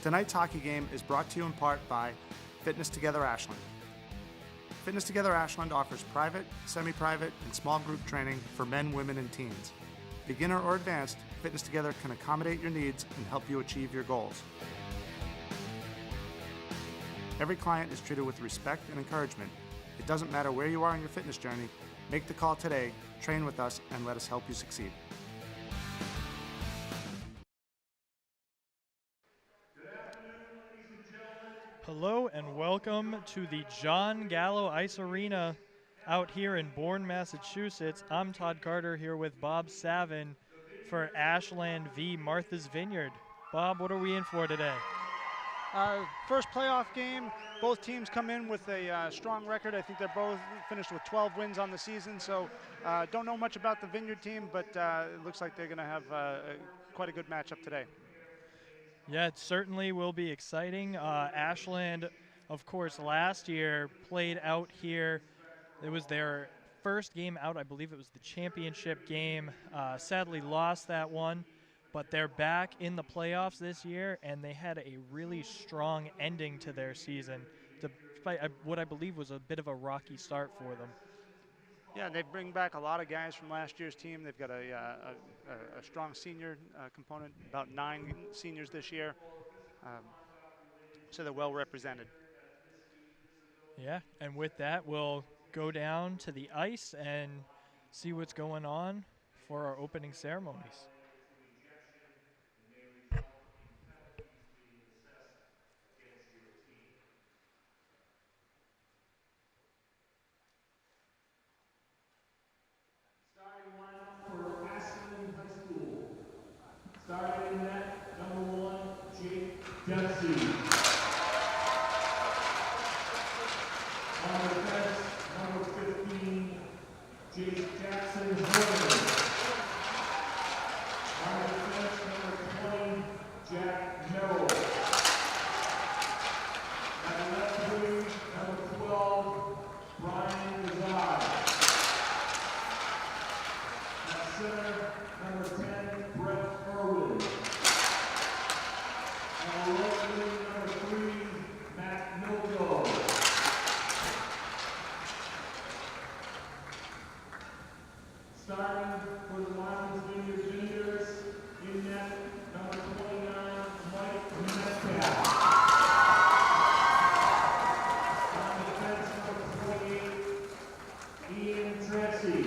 Tonight's hockey game is brought to you in part by Fitness Together Ashland. Fitness Together Ashland offers private, semi-private, and small group training for men, women, and teens. Beginner or advanced, Fitness Together can accommodate your needs and help you achieve your goals. Every client is treated with respect and encouragement. It doesn't matter where you are on your fitness journey. Make the call today, train with us, and let us help you succeed. Hello and welcome to the John Gallo Ice Arena out here in Bourne, Massachusetts. I'm Todd Carter here with Bob Savin for Ashland v. Martha's Vineyard. Bob, what are we in for today? First playoff game. Both teams come in with a strong record. I think they're both finished with 12 wins on the season, so don't know much about the Vineyard team, but it looks like they're going to have quite a good matchup today. Yeah, it certainly will be exciting. Ashland, of course, last year played out here. It was their first game out. I believe it was the championship game. Sadly lost that one, but they're back in the playoffs this year, and they had a really strong ending to their season, despite what I believe was a bit of a rocky start for them. Yeah, they bring back a lot of guys from last year's team. They've got a strong senior component, about 9 seniors this year, so they're well represented. Yeah, and with that, we'll go down to the ice and see what's going on for our opening ceremonies. Starting in net, number 1, Jake Dempsey. On defense, number 15, Jake Jackson Horton. On defense, number 20, Jack Merrill. At the left wing, number 12, Brian Lazar. At center, number 10, Brett Irwin. And right wing, number 3, Matt Milko. Starting for the Martha's Vineyard Vineyards, in net, number 29, Mike Metcalf. On defense, number 28, Ian Tracy.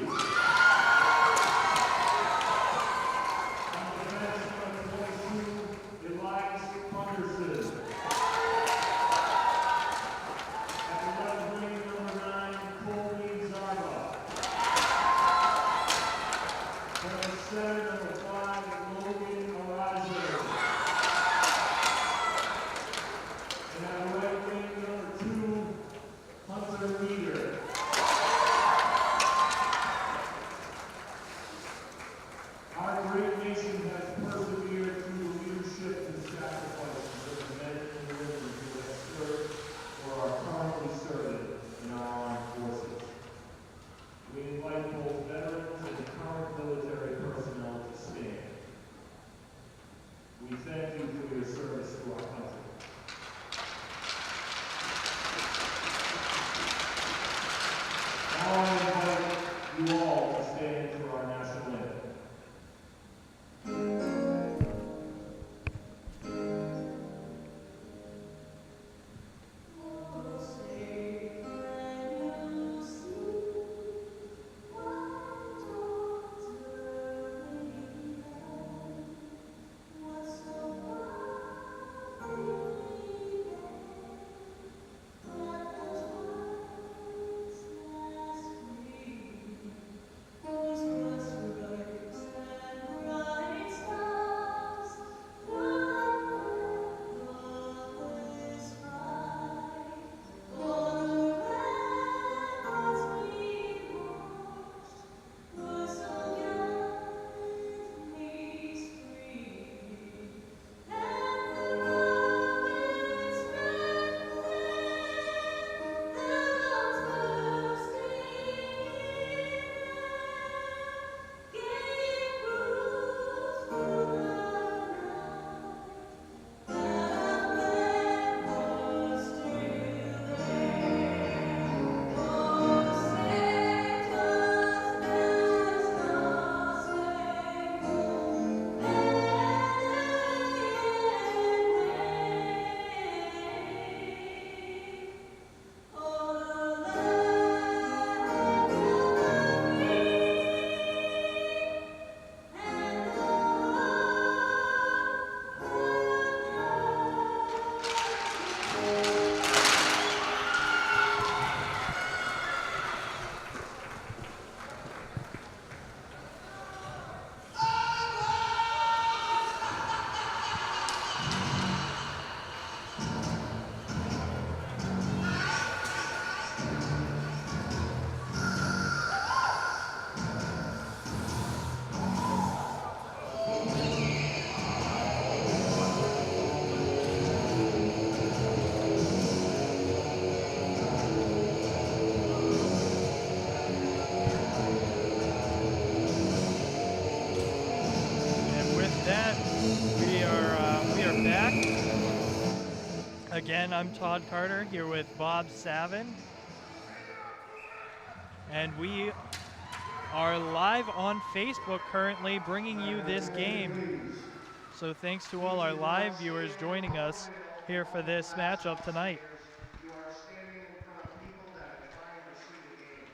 Again, I'm Todd Carter here with Bob Savin. And we are live on Facebook currently bringing you this game. So thanks to all our live viewers joining us here for this matchup tonight. You are standing in front of people that are trying to see the game.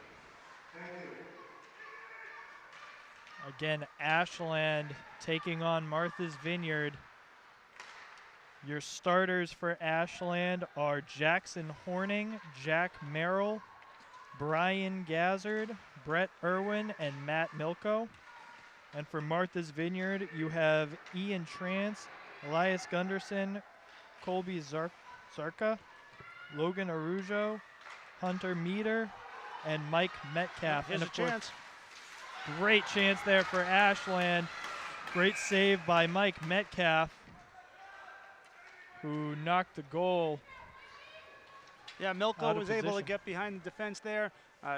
Thank you. Again, Ashland taking on Martha's Vineyard. Your starters for Ashland are Jackson Horning, Jack Merrill, Brian Gazzard, Brett Irwin, and Matt Milko. And for Martha's Vineyard, you have Ian Trance, Elias Gunderson, Colby Zarka, Logan Arujo, Hunter Meter, and Mike Metcalf. Here's and a chance. Great chance there for Ashland. Great save by Mike Metcalf, who knocked the goal. Yeah, Milko out of was able to position. get behind the defense there.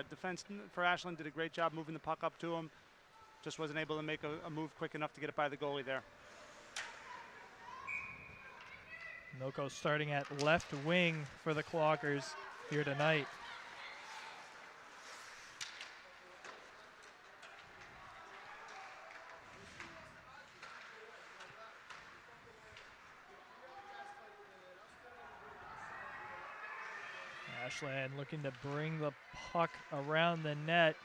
Defense for Ashland did a great job moving the puck up to him. Just wasn't able to make a move quick enough to get it by the goalie there. Milko starting at left wing for the Clockers here tonight. Ashland looking to bring the puck around the net.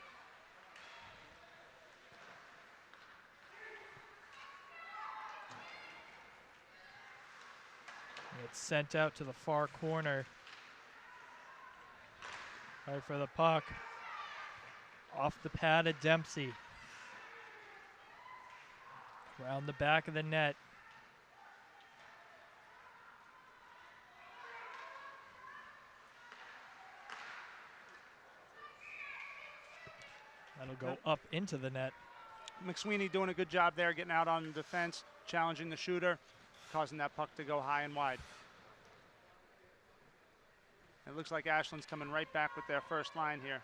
It's sent out to the far corner. Right for the puck. Off the pad of Dempsey. Around the back of the net. That'll go up into the net. McSweeney doing a good job there, getting out on the defense, challenging the shooter, causing that puck to go high and wide. It looks like Ashland's coming right back with their first line here.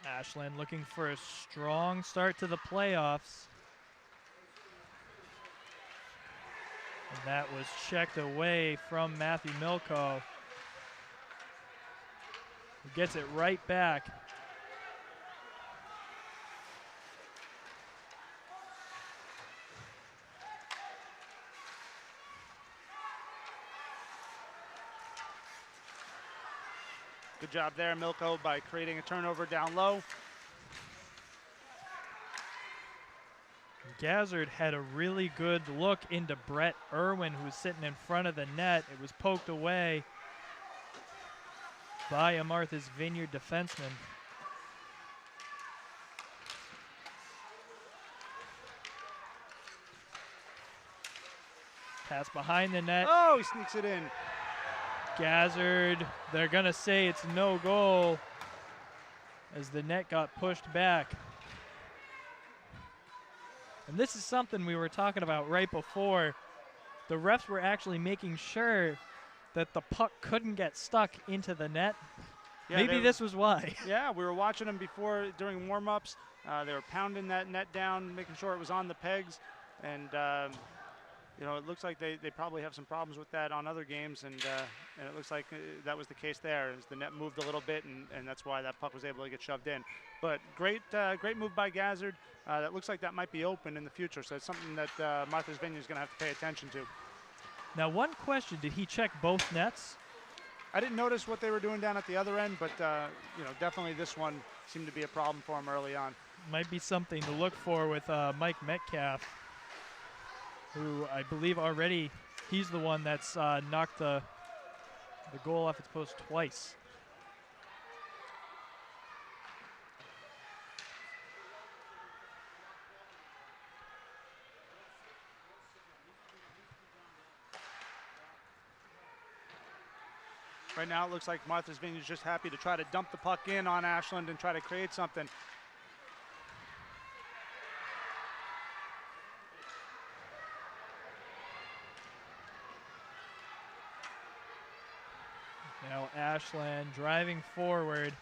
Ashland looking for a strong start to the playoffs. And that was checked away from Matthew Milko. He gets it right back. Good job there, Milko, by creating a turnover down low. Gazzard had a really good look into Brett Irwin, who was sitting in front of the net. It was poked away by a Martha's Vineyard defenseman. Pass behind the net. Oh, he sneaks it in. Gazzard, they're going to say it's no goal as the net got pushed back. And this is something we were talking about right before. The refs were actually making sure that the puck couldn't get stuck into the net. Yeah, Maybe this was why. Yeah, we were watching them before during warm-ups. They were pounding that net down, making sure it was on the pegs. And, you know, it looks like they probably have some problems with that on other games. And it looks like that was the case there, as the net moved a little bit, and that's why that puck was able to get shoved in. But great move by Gazzard. That looks like that might be open in the future. So it's something that Martha's Vineyard is going to have to pay attention to. Now, one question, did he check both nets? I didn't notice what they were doing down at the other end, but you know, definitely this one seemed to be a problem for him early on. Might be something to look for with Mike Metcalf, who I believe already, he's the one that's knocked the goal off its post twice. Right now it looks like Martha's Vineyard is just happy to try to dump the puck in on Ashland and try to create something. Now Ashland driving forward.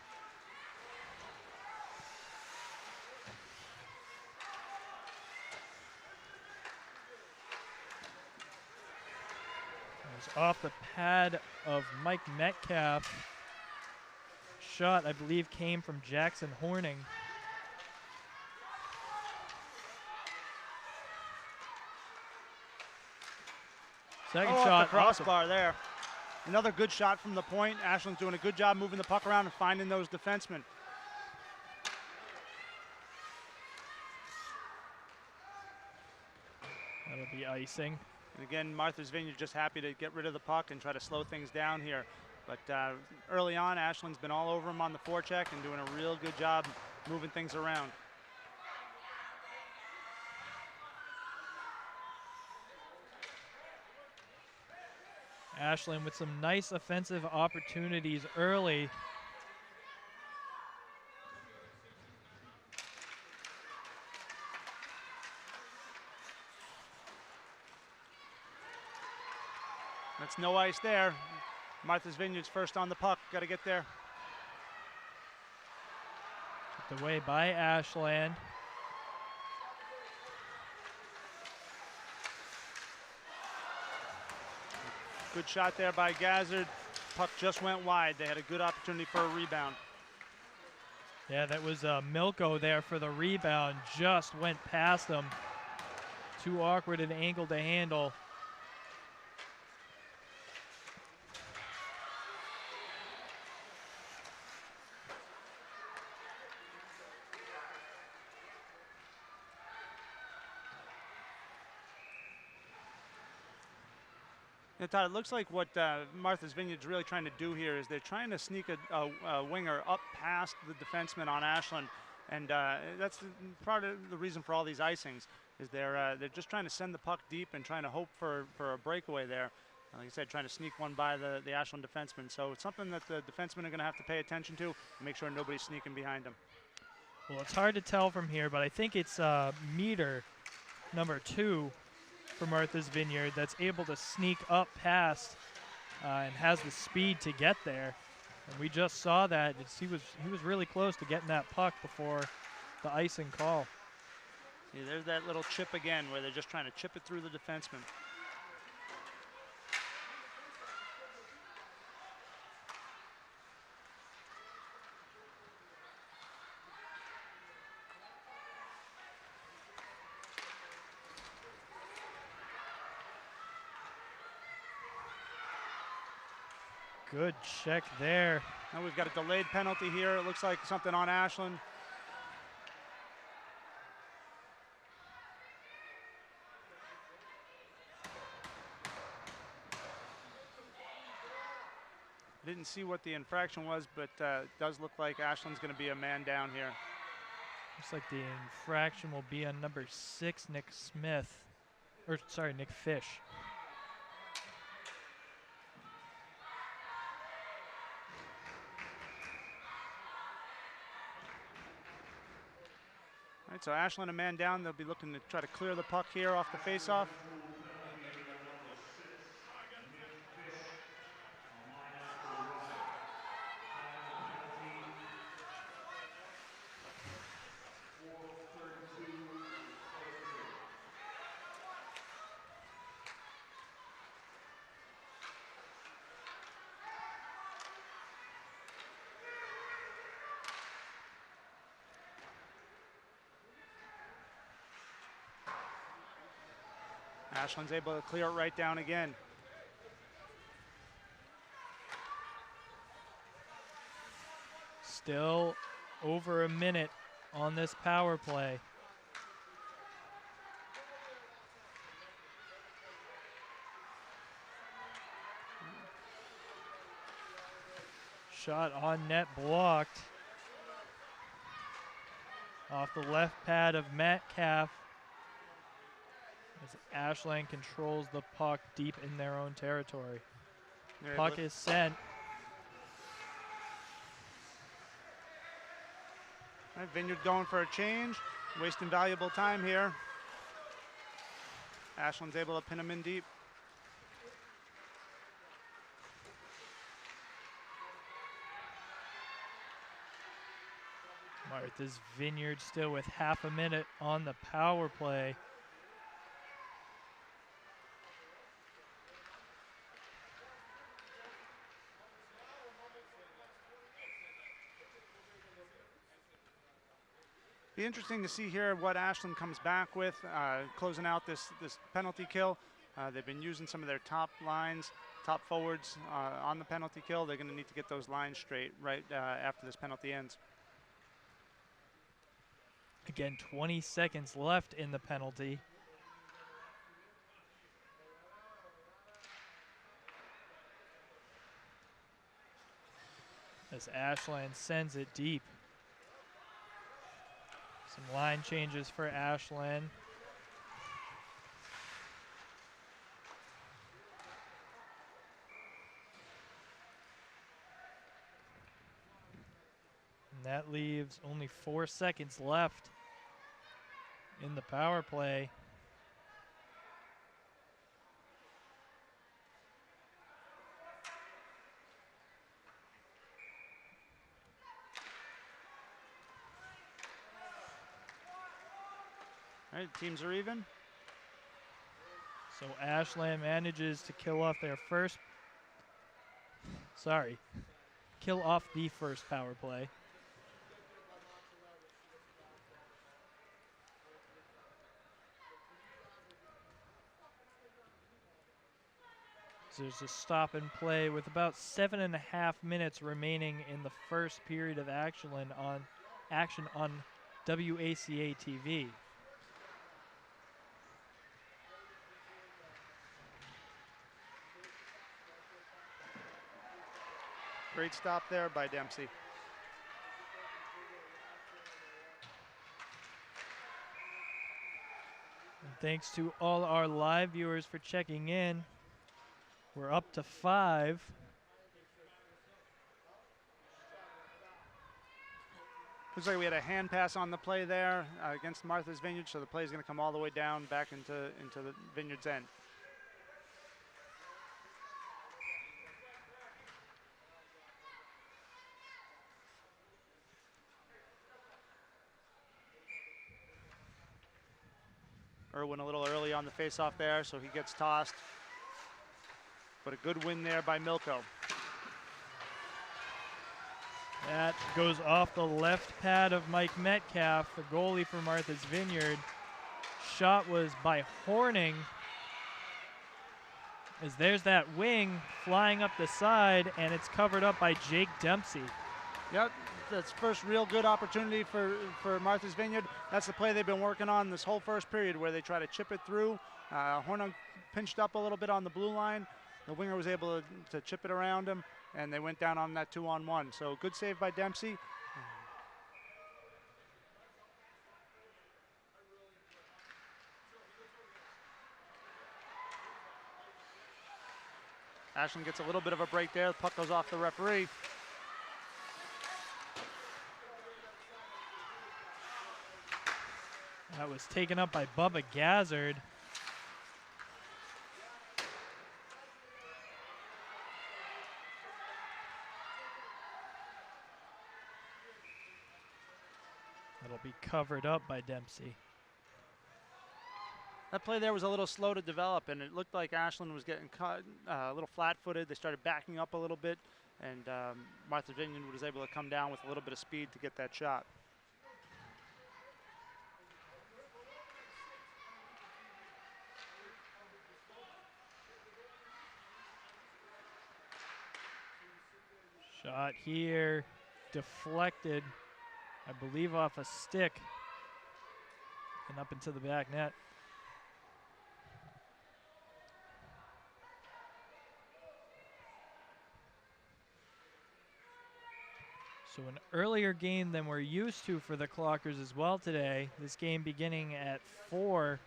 It's off the pad of Mike Metcalf. Shot, I believe, came from Jackson Horning. Second off shot, the crossbar there. Another good shot from the point. Ashland's doing a good job moving the puck around and finding those defensemen. That'll be icing. And again, Martha's Vineyard just happy to get rid of the puck and try to slow things down here. But early on, Ashland's been all over him on the forecheck and doing a real good job moving things around. Ashland with some nice offensive opportunities early. That's no ice there. Martha's Vineyard's first on the puck. Got to get there. Tipped away by Ashland. Good shot there by Gazzard. Puck just went wide. They had a good opportunity for a rebound. Yeah, that was Milko there for the rebound. Just went past them. Too awkward an angle to handle. Yeah, Todd, it looks like what Martha's Vineyard's really trying to do here is they're trying to sneak a winger up past the defenseman on Ashland, and that's part of the reason for all these icings is they're just trying to send the puck deep and trying to hope for a breakaway there. Like I said, trying to sneak one by the Ashland defenseman. So it's something that the defensemen are going to have to pay attention to and make sure nobody's sneaking behind them. Well, it's hard to tell from here, but I think it's Meter, number 2, for Martha's Vineyard that's able to sneak up past and has the speed to get there. And we just saw that. He was really close to getting that puck before the icing call. See, there's that little chip again where they're just trying to chip it through the defenseman. Good check there. Now we've got a delayed penalty here. It looks like something on Ashland. Didn't see what the infraction was, but it does look like Ashland's going to be a man down here. Looks like the infraction will be on number 6, Nick Smith. Or, sorry, Nick Fish. All right, so Ashland a man down. They'll be looking to try to clear the puck here off the faceoff. Ashland's able to clear it right down again. Still over a minute on this power play. Shot on net blocked. Off the left pad of Metcalf. As Ashland controls the puck deep in their own territory. Puck is sent. All right, Vineyard going for a change, wasting valuable time here. Ashland's able to pin him in deep. Martha's Vineyard still with half a minute on the power play. Be interesting to see here what Ashland comes back with, closing out this penalty kill. They've been using some of their top lines, top forwards on the penalty kill. They're going to need to get those lines straight right after this penalty ends. Again, 20 seconds left in the penalty. As Ashland sends it deep. Some line changes for Ashland. And that leaves only 4 seconds left in the power play. All right, teams are even. So Ashland manages to kill off their first, kill off the first power play. So there's a stop and play with about 7.5 minutes remaining in the first period of action on WACA-TV. Great stop there by Dempsey. And thanks to all our live viewers for checking in. We're up to 5. Looks like we had a hand pass on the play there against Martha's Vineyard, so the play is going to come all the way down back into the Vineyard's end. Irwin a little early on the face-off there, so he gets tossed. But a good win there by Milko. That goes off the left pad of Mike Metcalf, the goalie for Martha's Vineyard. Shot was by Horning. As there's that wing flying up the side, and it's covered up by Jake Dempsey. Yep, that's first real good opportunity for Martha's Vineyard. That's the play they've been working on this whole first period, where they try to chip it through. Horning pinched up a little bit on the blue line. The winger was able to chip it around him, and they went down on that 2-on-1. So good save by Dempsey. Ashland gets a little bit of a break there. The puck goes off the referee. That was taken up by Bubba Gazzard. That'll be covered up by Dempsey. That play there was a little slow to develop, and it looked like Ashland was getting caught a little flat-footed. They started backing up a little bit, and Martha's Vineyard was able to come down with a little bit of speed to get that shot. Shot here, deflected, I believe off a stick, and up into the back net. So an earlier game than we're used to for the Clockers as well today. This game beginning at 4.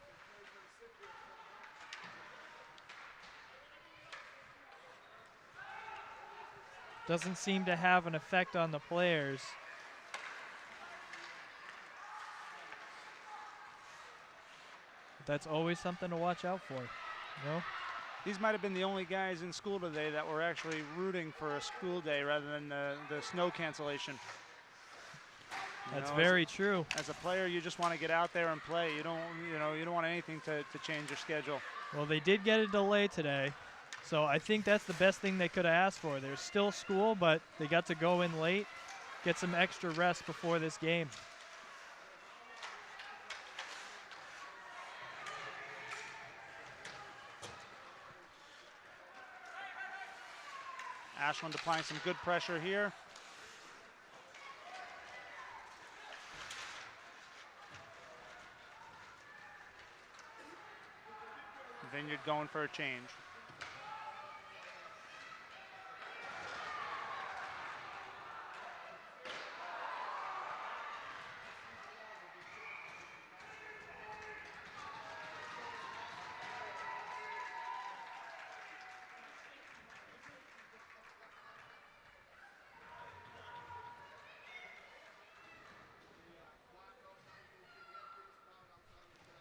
Doesn't seem to have an effect on the players. But that's always something to watch out for, you know? These might have been the only guys in school today that were actually rooting for a school day rather than the snow cancellation. That's very true. As a player, you just want to get out there and play. You don't want anything to change your schedule. Well, they did get a delay today, so I think that's the best thing they could have asked for. There's still school, but they got to go in late, get some extra rest before this game. Ashland applying some good pressure here. Vineyard going for a change.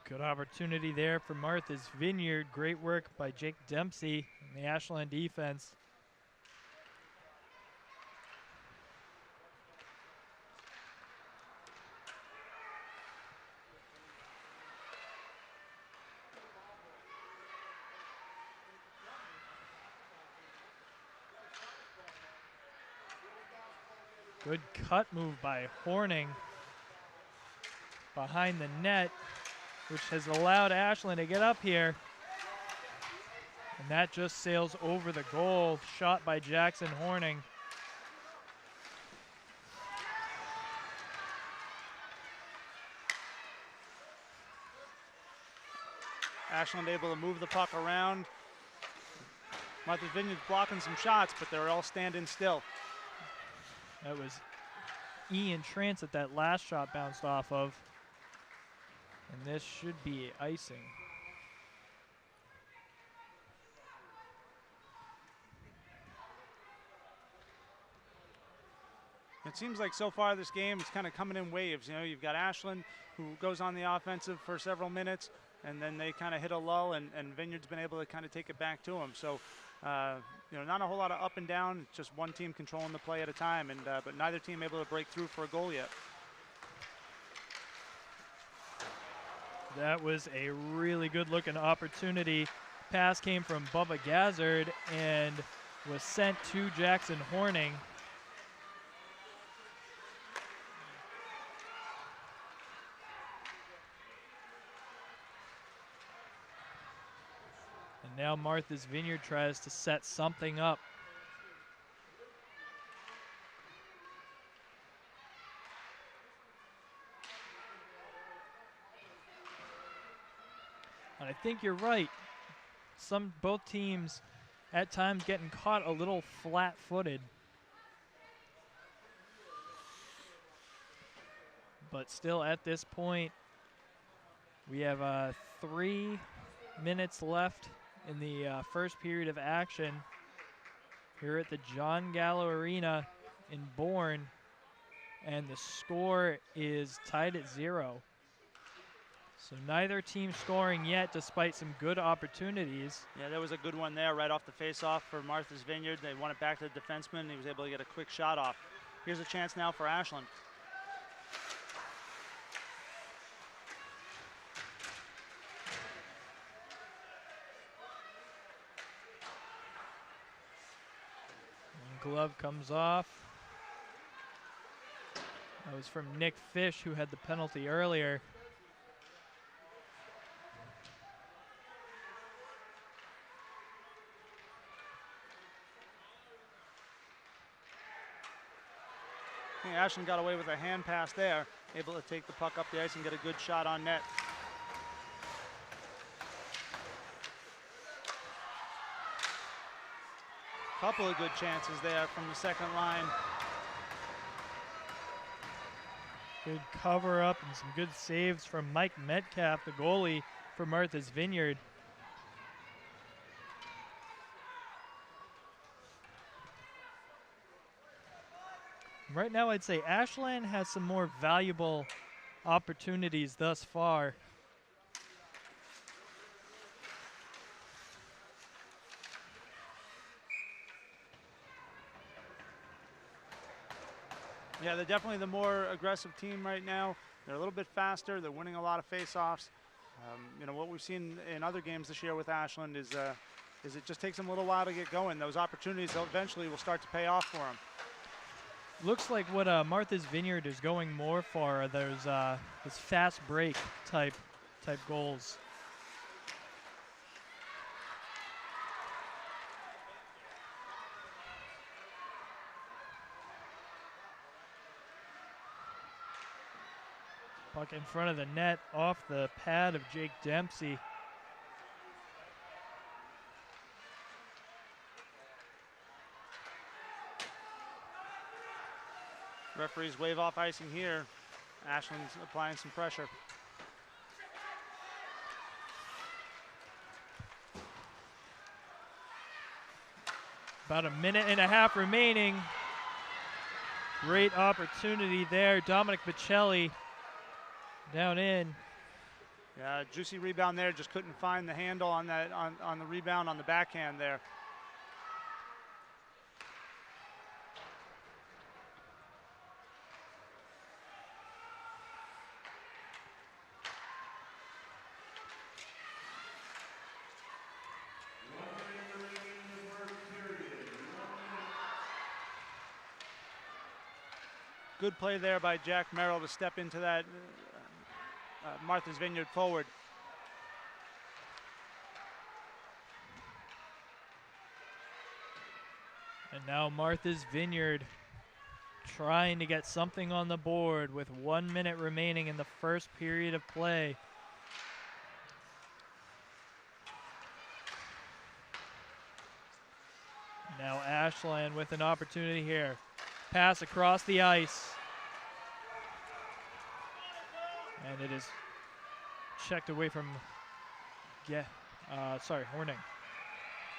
Good opportunity there for Martha's Vineyard. Great work by Jake Dempsey and the Ashland defense. Good cut move by Horning behind the net, which has allowed Ashland to get up here. And that just sails over the goal, shot by Jackson Horning. Ashland able to move the puck around. Martha's Vineyard's blocking some shots, but they're all standing still. That was Ian Trance that last shot bounced off of. And this should be icing. It seems like so far this game is kind of coming in waves. You know, you've got Ashland, who goes on the offensive for several minutes, and then they kind of hit a lull, and Vineyard's been able to kind of take it back to them. So, you know, not a whole lot of up and down, just one team controlling the play at a time, and but neither team able to break through for a goal yet. That was a really good looking opportunity. Pass came from Bubba Gazzard and was sent to Jackson Horning. And now Martha's Vineyard tries to set something up. And I think you're right. Both teams at times getting caught a little flat-footed. But still at this point, we have 3 minutes left in the first period of action here at the John Gallo Arena in Bourne. And the score is tied at 0. So neither team scoring yet, despite some good opportunities. Yeah, there was a good one there right off the face-off for Martha's Vineyard. They won it back to the defenseman, and he was able to get a quick shot off. Here's a chance now for Ashland. And glove comes off. That was from Nick Fish, who had the penalty earlier. Ashland got away with a hand pass there, able to take the puck up the ice and get a good shot on net. Couple of good chances there from the second line. Good cover up and some good saves from Mike Metcalf, the goalie for Martha's Vineyard. Right now, I'd say Ashland has some more valuable opportunities thus far. Yeah, they're definitely the more aggressive team right now. They're a little bit faster. They're winning a lot of face-offs. You know, what we've seen in other games this year with Ashland is it just takes them a little while to get going. Those opportunities eventually will start to pay off for them. Looks like what Martha's Vineyard is going more for are those fast break type goals. Puck in front of the net off the pad of Jake Dempsey. Referees wave off icing here. Ashland's applying some pressure. About a minute and a half remaining. Great opportunity there. Dominic Michelli down in. Yeah, juicy rebound there. Just couldn't find the handle on that on the rebound on the backhand there. Good play there by Jack Merrill to step into that Martha's Vineyard forward. And now Martha's Vineyard trying to get something on the board with 1 minute remaining in the first period of play. Now Ashland with an opportunity here. Pass across the ice. And it is checked away from, Horning.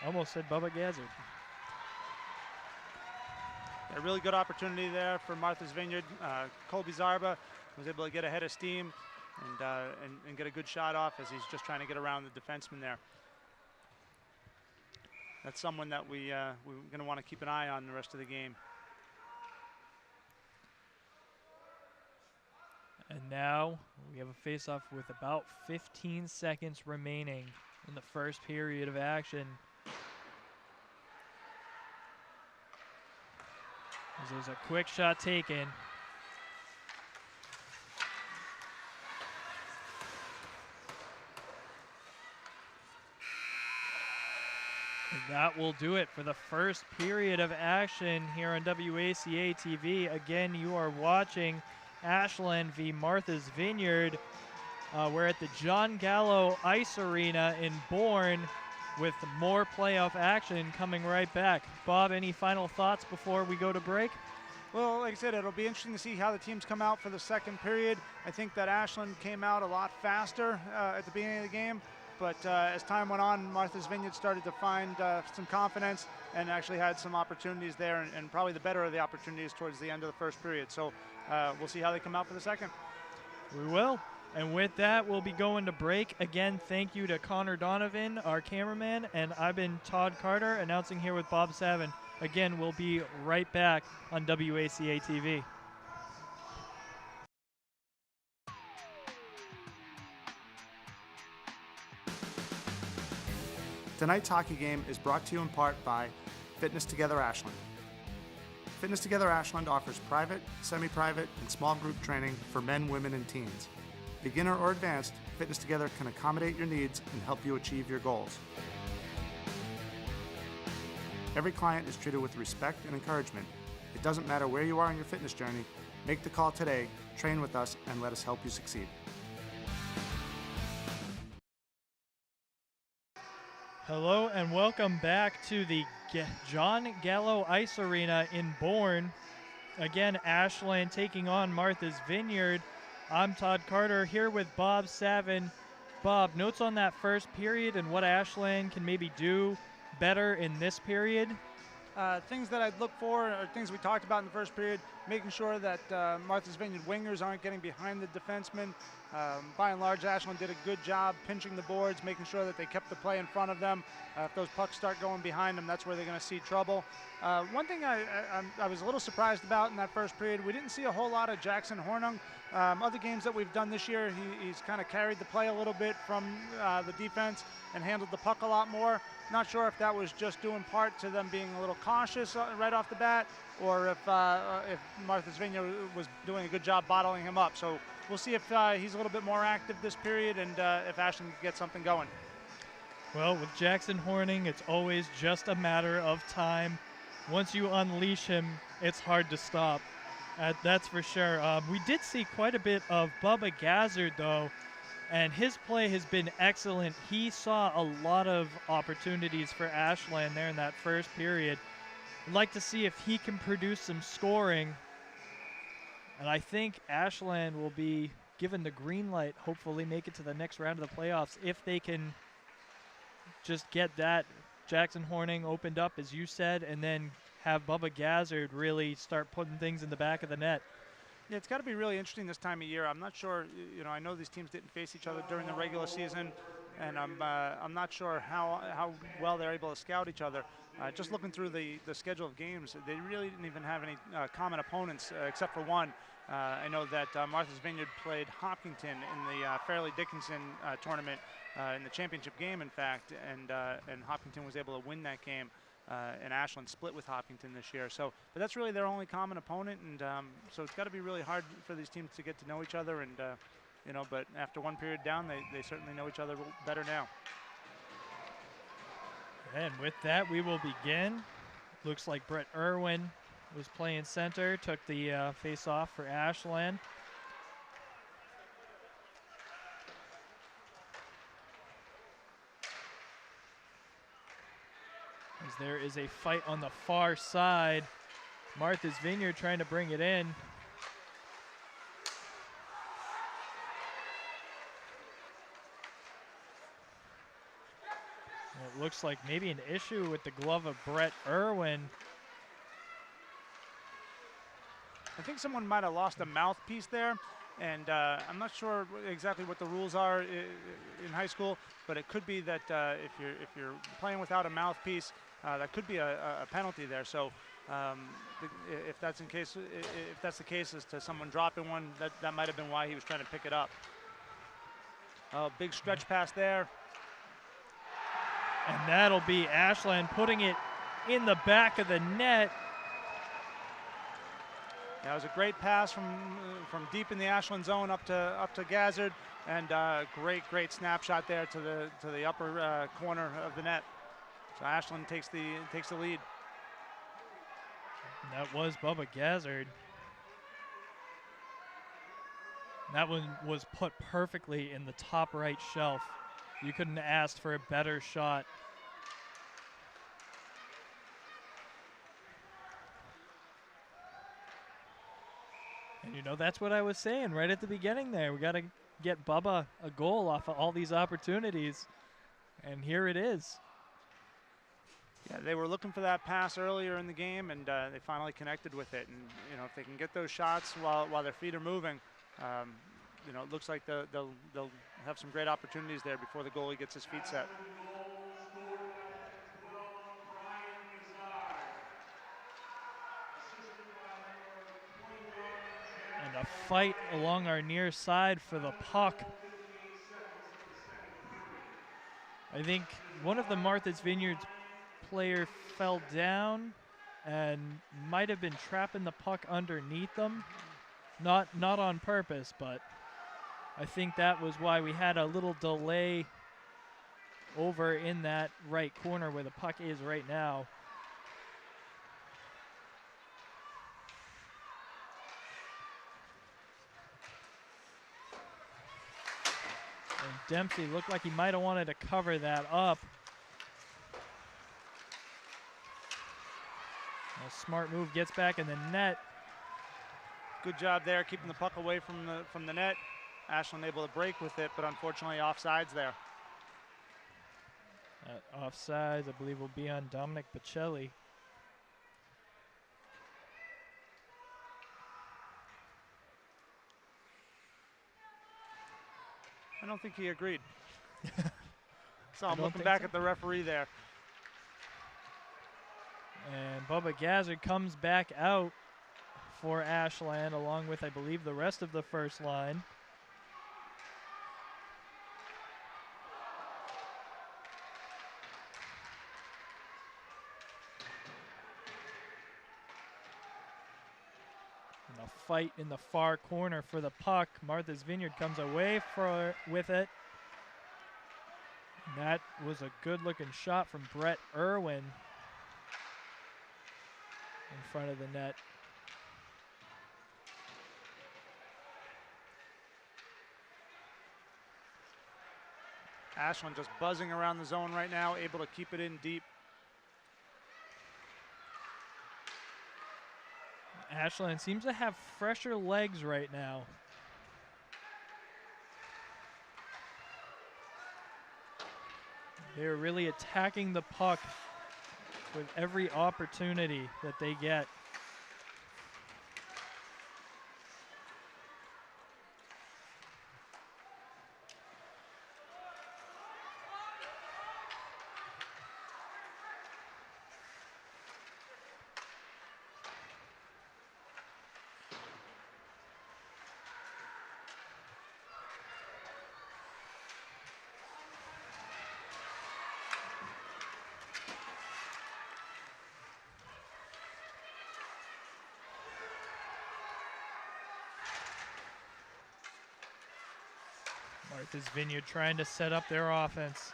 Almost said Bubba Gazzard. A really good opportunity there for Martha's Vineyard. Colby Zarba was able to get ahead of steam and get a good shot off as he's just trying to get around the defenseman there. That's someone that we're going to want to keep an eye on the rest of the game. And now we have a face-off with about 15 seconds remaining in the first period of action. As there's a quick shot taken. And that will do it for the first period of action here on WACA-TV. Again, you are watching Ashland v. Martha's Vineyard. We're at the John Gallo Ice Arena in Bourne with more playoff action coming right back. Bob, any final thoughts before we go to break? Well, like I said, it'll be interesting to see how the teams come out for the second period. I think that Ashland came out a lot faster at the beginning of the game, but as time went on, Martha's Vineyard started to find some confidence and actually had some opportunities there, and probably the better of the opportunities towards the end of the first period. So we'll see how they come out for the second. We will. And with that, we'll be going to break. Again, thank you to Connor Donovan, our cameraman, and I've been Todd Carter, announcing here with Bob Savin. Again, we'll be right back on WACA-TV. Tonight's hockey game is brought to you in part by Fitness Together Ashland. Fitness Together Ashland offers private, semi-private, and small group training for men, women, and teens. Beginner or advanced, Fitness Together can accommodate your needs and help you achieve your goals. Every client is treated with respect and encouragement. It doesn't matter where you are on your fitness journey. Make the call today, train with us, and let us help you succeed. Hello and welcome back to the John Gallo Ice Arena in Bourne. Again, Ashland taking on Martha's Vineyard. I'm Todd Carter here with Bob Savin. Bob, notes on that first period and what Ashland can maybe do better in this period? Things that I'd look for are things we talked about in the first period, making sure that Martha's Vineyard wingers aren't getting behind the defensemen. By and large, Ashland did a good job pinching the boards, making sure that they kept the play in front of them. If those pucks start going behind them, that's where they're going to see trouble. One thing I was a little surprised about in that first period, we didn't see a whole lot of Jackson Hornung. Other games that we've done this year, he's kind of carried the play a little bit from the defense and handled the puck a lot more. Not sure if that was just due in part to them being a little cautious right off the bat, or if Martha's Vineyard was doing a good job bottling him up. So we'll see if he's a little bit more active this period and if Ashland can get something going. Well, with Jackson Horning, it's always just a matter of time. Once you unleash him, it's hard to stop. That's for sure. We did see quite a bit of Bubba Gazzard, though, and his play has been excellent. He saw a lot of opportunities for Ashland there in that first period. I'd like to see if he can produce some scoring, and I think Ashland will be given the green light, hopefully make it to the next round of the playoffs if they can just get that Jackson Horning opened up, as you said, and then have Bubba Gazzard really start putting things in the back of the net. Yeah, it's got to be really interesting this time of year. I'm not sure, I know these teams didn't face each other during the regular season, and I'm not sure how well they're able to scout each other. Just looking through the schedule of games, they really didn't even have any common opponents except for one. I know that Martha's Vineyard played Hopkinton in the Fairleigh Dickinson tournament in the championship game, in fact, and Hopkinton was able to win that game. And Ashland split with Hopkinton this year. So, but that's really their only common opponent, and so it's got to be really hard for these teams to get to know each other. And but after one period down, they certainly know each other better now. And with that, we will begin. Looks like Brett Irwin was playing center, took the face-off for Ashland. As there is a fight on the far side. Martha's Vineyard trying to bring it in. It looks like maybe an issue with the glove of Brett Irwin. I think someone might have lost a mouthpiece there, and I'm not sure exactly what the rules are in high school, but it could be that if you're playing without a mouthpiece, that could be a penalty there. So if that's the case as to someone dropping one, that might have been why he was trying to pick it up. Big stretch pass there. And that'll be Ashland putting it in the back of the net. That was a great pass from deep in the Ashland zone up to Gazzard, and great snapshot there to the upper corner of the net. So Ashland takes the lead. And that was Bubba Gazzard. That one was put perfectly in the top right shelf. You couldn't have asked for a better shot. And that's what I was saying right at the beginning there. We got to get Bubba a goal off of all these opportunities. And here it is. Yeah, they were looking for that pass earlier in the game, and they finally connected with it. And if they can get those shots while their feet are moving, it looks like they'll have some great opportunities there before the goalie gets his feet set. And a fight along our near side for the puck. I think one of the Martha's Vineyard's player fell down and might have been trapping the puck underneath them. Not on purpose, but I think that was why we had a little delay over in that right corner where the puck is right now. And Dempsey looked like he might have wanted to cover that up. A smart move, gets back in the net. Good job there, keeping the puck away from the net. Ashland able to break with it, but unfortunately offsides there. Offsides, I believe, will be on Dominic Bocelli. I don't think he agreed. So I'm looking back at the referee there. And Bubba Gazzard comes back out for Ashland, along with, I believe, the rest of the first line. And a fight in the far corner for the puck. Martha's Vineyard comes away with it. And that was a good-looking shot from Brett Irwin in front of the net. Ashland just buzzing around the zone right now, able to keep it in deep. Ashland seems to have fresher legs right now. They're really attacking the puck with every opportunity that they get. Martha's Vineyard trying to set up their offense.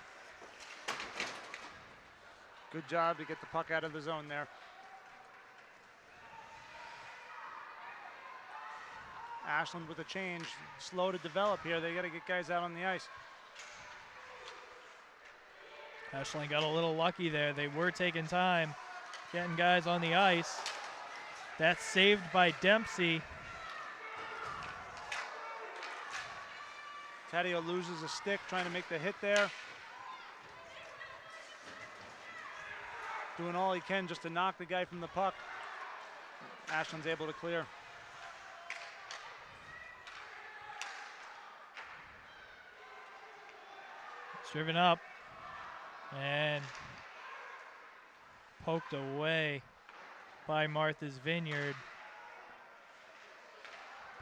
Good job to get the puck out of the zone there. Ashland with a change, slow to develop here. They got to get guys out on the ice. Ashland got a little lucky there. They were taking time getting guys on the ice. That's saved by Dempsey. Taddeo loses a stick trying to make the hit there. Doing all he can just to knock the guy from the puck. Ashland's able to clear. It's driven up and poked away by Martha's Vineyard.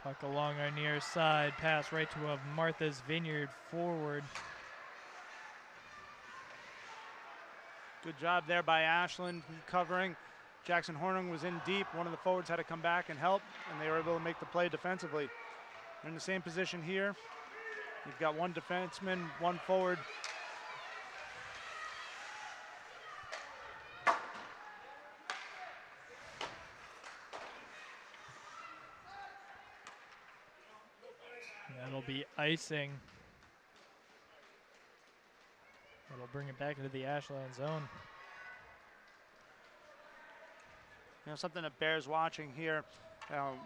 Puck along our near side, pass right to a Martha's Vineyard forward. Good job there by Ashland covering. Jackson Horning was in deep. One of the forwards had to come back and help, and they were able to make the play defensively. They're in the same position here. You've got one defenseman, one forward. That'll be icing. That'll bring it back into the Ashland zone. You know, something that bears watching here,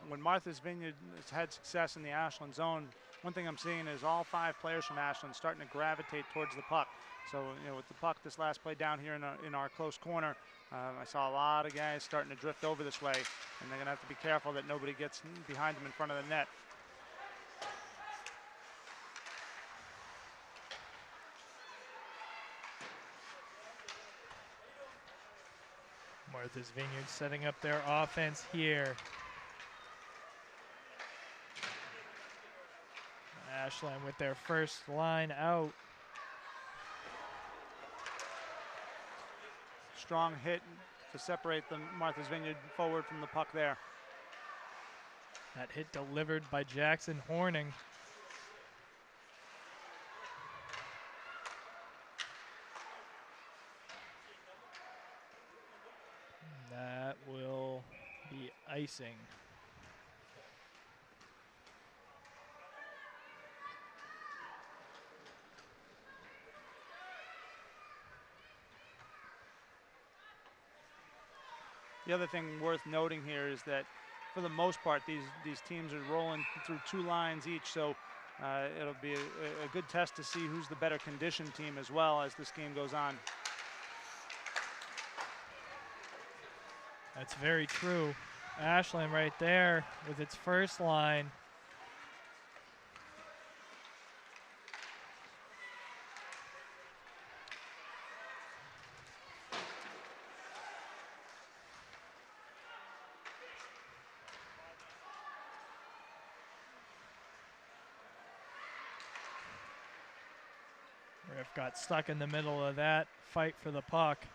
when Martha's Vineyard has had success in the Ashland zone, one thing I'm seeing is all 5 players from Ashland starting to gravitate towards the puck. So, you know, with the puck this last play down here in our close corner, I saw a lot of guys starting to drift over this way, and they're going to have to be careful that nobody gets behind them in front of the net. Martha's Vineyard setting up their offense here. Ashland with their first line out. Strong hit to separate the Martha's Vineyard forward from the puck there. That hit delivered by Jackson Horning. That will be icing. The other thing worth noting here is that for the most part, these teams are rolling through 2 lines each, so it'll be a good test to see who's the better conditioned team as well as this game goes on. That's very true. Ashland right there with its first line. Riff got stuck in the middle of that fight for the puck.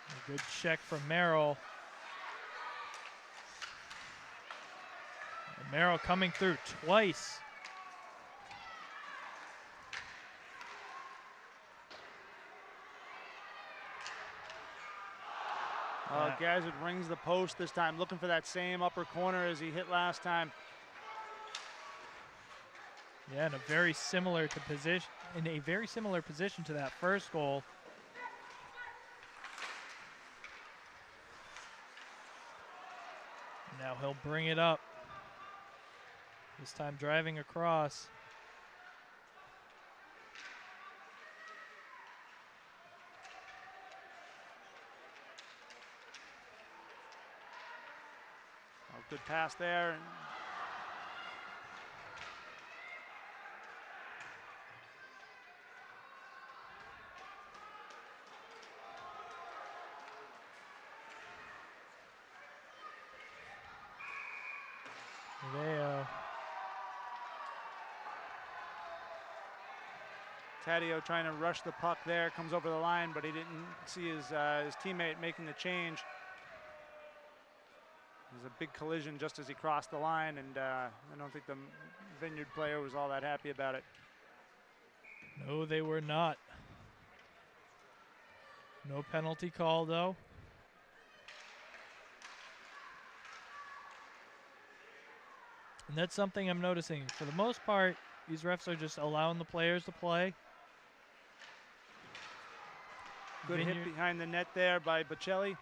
A good check from Merrill. And Merrill coming through twice. Gazzard rings the post this time, looking for that same upper corner as he hit last time. Yeah, in a very similar position to that first goal. Now he'll bring it up. This time driving across. Oh, good pass there. Taddeo trying to rush the puck there, comes over the line, but he didn't see his teammate making the change. There's a big collision just as he crossed the line, and I don't think the Vineyard player was all that happy about it. No, they were not. No penalty call, though. And that's something I'm noticing. For the most part, these refs are just allowing the players to play. Good hit behind the net there by Bocelli.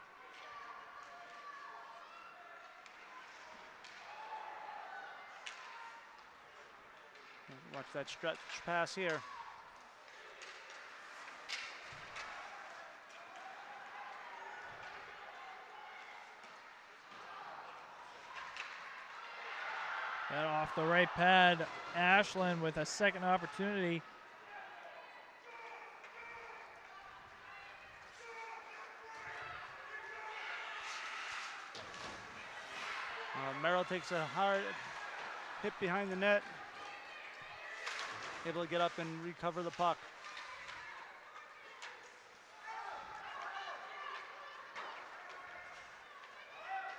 Watch that stretch pass here. And off the right pad, Ashland with a second opportunity. Merrill takes a hard hit behind the net. Able to get up and recover the puck.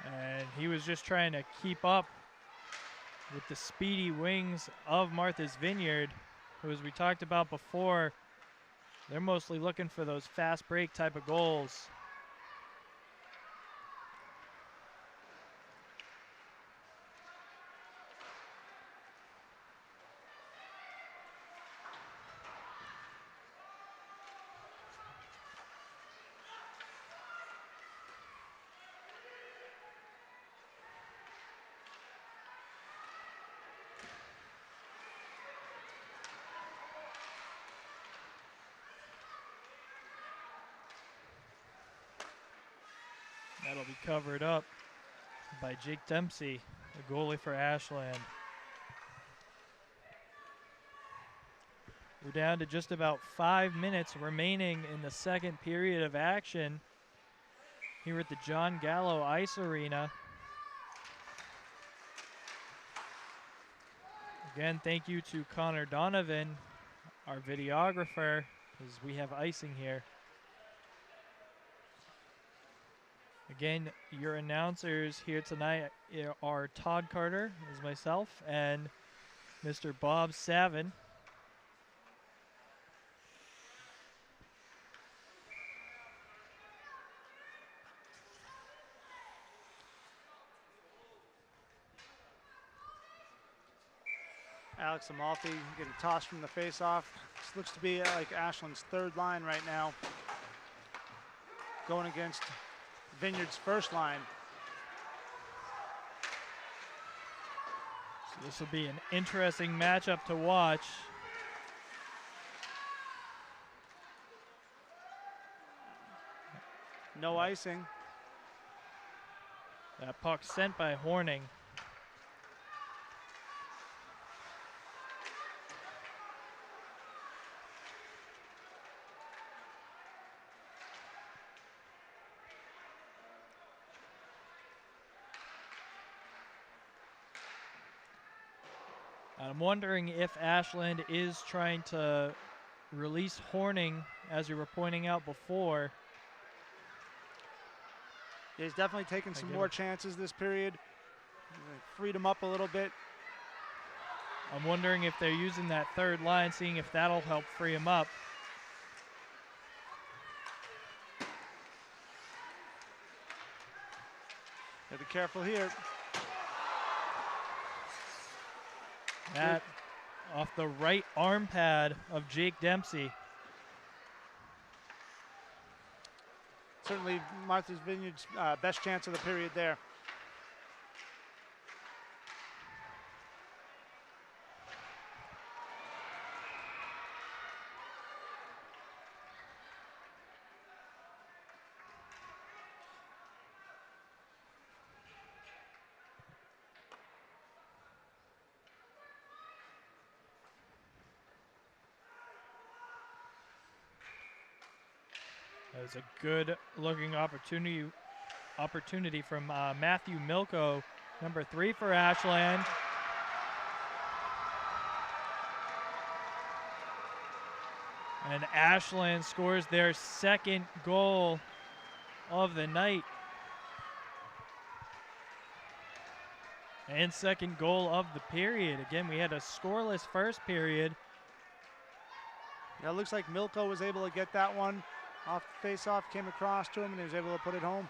And he was just trying to keep up with the speedy wings of Martha's Vineyard, who, as we talked about before, they're mostly looking for those fast break type of goals. That'll be covered up by Jake Dempsey, the goalie for Ashland. We're down to just about 5 minutes remaining in the second period of action here at the John Gallo Ice Arena. Again, thank you to Connor Donovan, our videographer, as we have icing here. Again, your announcers here tonight are Todd Carter, as myself, and Mr. Bob Savin. Alex Amalfi getting tossed from the face-off. This looks to be like Ashland's third line right now, going against Vineyard's first line. So this will be an interesting matchup to watch. No icing. That puck sent by Horning. I'm wondering if Ashland is trying to release Horning, as you were pointing out before. He's definitely taken some more chances this period. Freed him up a little bit. I'm wondering if they're using that third line, seeing if that'll help free him up. Gotta be careful here. That off the right arm pad of Jake Dempsey. Certainly Martha's Vineyard's best chance of the period there. That was a good looking opportunity from Matthew Milko, number 3 for Ashland. And Ashland scores their second goal of the night. And second goal of the period. Again, we had a scoreless first period. Yeah, it looks like Milko was able to get that one off the face-off, came across to him, and he was able to put it home.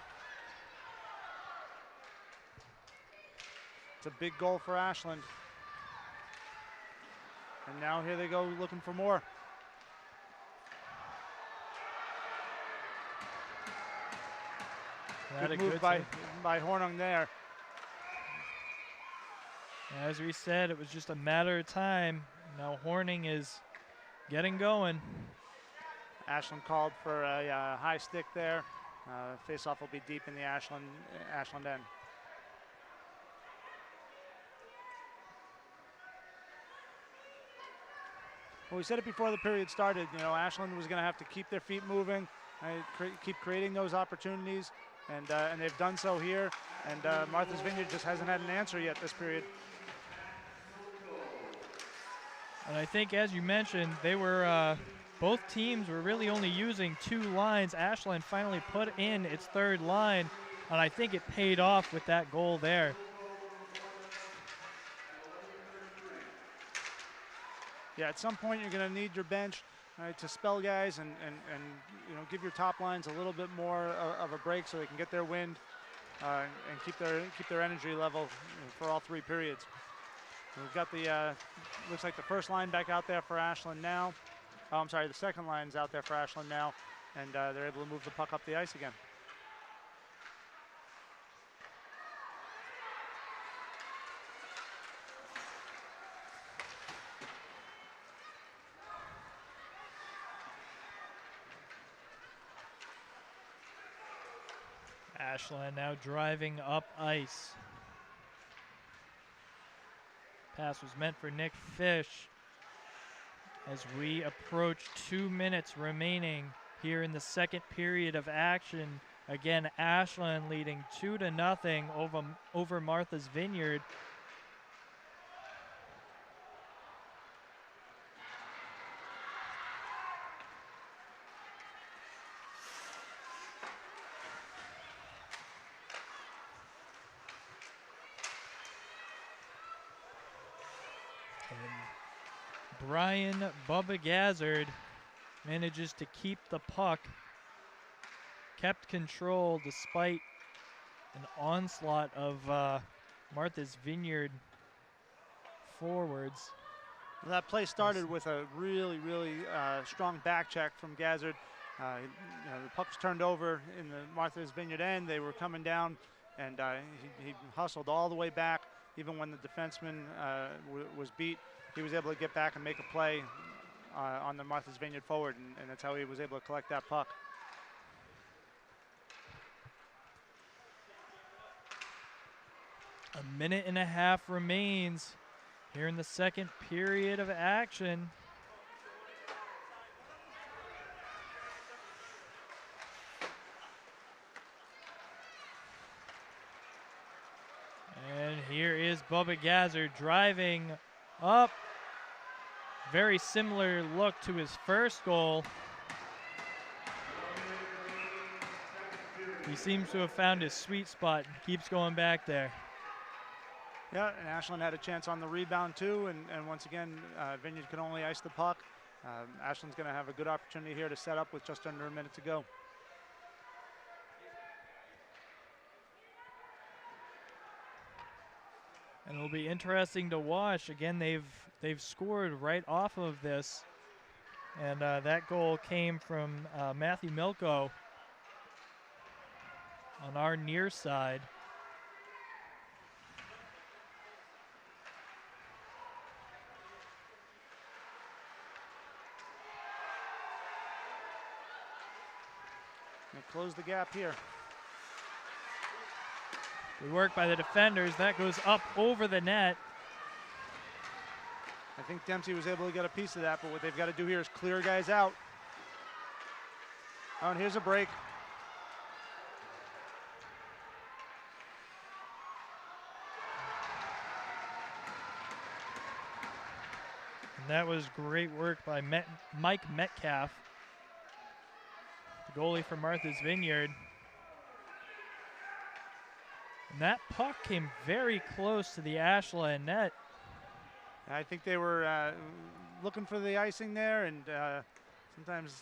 It's a big goal for Ashland. And now here they go looking for more. Good move by Hornung there. As we said, it was just a matter of time. Now Horning is getting going. Ashland called for a high stick there. Face-off will be deep in the Ashland end. Well, we said it before the period started. You know, Ashland was going to have to keep their feet moving, keep creating those opportunities, and they've done so here. And Martha's Vineyard just hasn't had an answer yet this period. And I think, as you mentioned, they were both teams were really only using 2 lines. Ashland finally put in its 3rd line, and I think it paid off with that goal there. Yeah, at some point you're going to need your bench to spell guys and you know, give your top lines a little bit more of a break so they can get their wind and keep their energy level for all 3 periods. We've got the looks like the first line back out there for Ashland now. Oh, I'm sorry, the second line's out there for Ashland now, and they're able to move the puck up the ice again. Ashland now driving up ice. Pass was meant for Nick Fish as we approach 2 minutes remaining here in the second period of action. Again, Ashland leading 2-0 over Martha's Vineyard. Brian Bubba Gazzard manages to keep the puck, kept control despite an onslaught of Martha's Vineyard forwards. Well, that play started with a really strong back check from Gazzard. You know, the puck was turned over in the Martha's Vineyard end. They were coming down, and he hustled all the way back. Even when the defenseman was beat, he was able to get back and make a play on the Martha's Vineyard forward, and that's how he was able to collect that puck. A minute and a half remains here in the second period of action. And here is Bubba Gazzard driving up. Very similar look to his first goal. He seems to have found his sweet spot and keeps going back there. Yeah, and Ashland had a chance on the rebound too, and once again, Vineyard could only ice the puck. Ashland's going to have a good opportunity here to set up with just under a minute to go. And it'll be interesting to watch. Again, they've scored right off of this. And that goal came from Matthew Milko on our near side. They close the gap here. Good work by the defenders. That goes up over the net. I think Dempsey was able to get a piece of that, but what they've got to do here is clear guys out. Oh, and here's a break. And that was great work by Mike Metcalf, the goalie for Martha's Vineyard. And that puck came very close to the Ashland net. I think they were looking for the icing there, and sometimes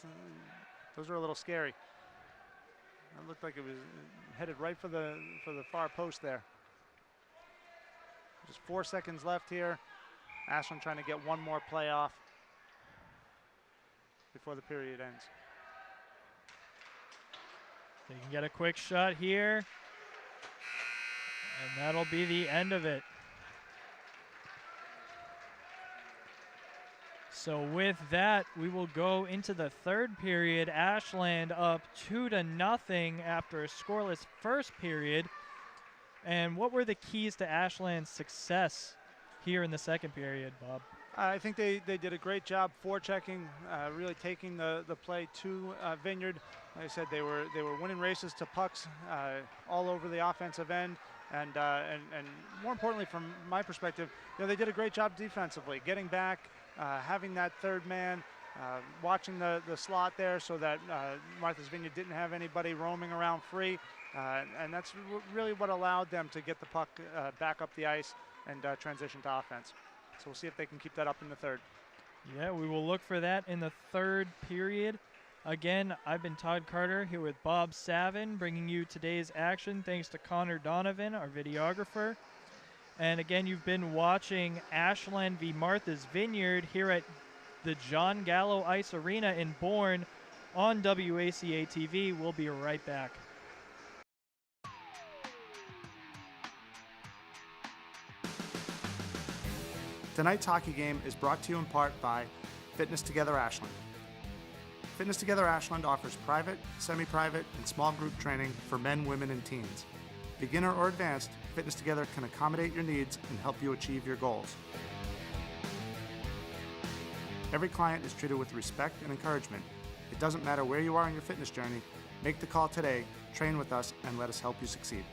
those are a little scary. It looked like it was headed right for the far post there. Just 4 seconds left here. Ashland trying to get one more play off before the period ends. They can get a quick shot here, and that'll be the end of it. So with that, we will go into the third period. Ashland up 2-0 after a scoreless first period. And what were the keys to Ashland's success here in the second period, Bob? I think they did a great job forechecking, really taking the play to Vineyard. Like I said, they were winning races to pucks all over the offensive end, and more importantly, from my perspective, they did a great job defensively, getting back, having that third man, watching the slot there so that Martha's Vineyard didn't have anybody roaming around free, and that's really what allowed them to get the puck back up the ice and transition to offense. So we'll see if they can keep that up in the third. Yeah, we will look for that in the third period. Again, I've been Todd Carter here with Bob Savin, bringing you today's action thanks to Connor Donovan, our videographer. And again, you've been watching Ashland v. Martha's Vineyard here at the John Gallo Ice Arena in Bourne on WACA-TV. We'll be right back. Tonight's hockey game is brought to you in part by Fitness Together Ashland. Fitness Together Ashland offers private, semi-private, and small group training for men, women, and teens. Beginner or advanced, Fitness Together can accommodate your needs and help you achieve your goals. Every client is treated with respect and encouragement. It doesn't matter where you are in your fitness journey. Make the call today, train with us, and let us help you succeed.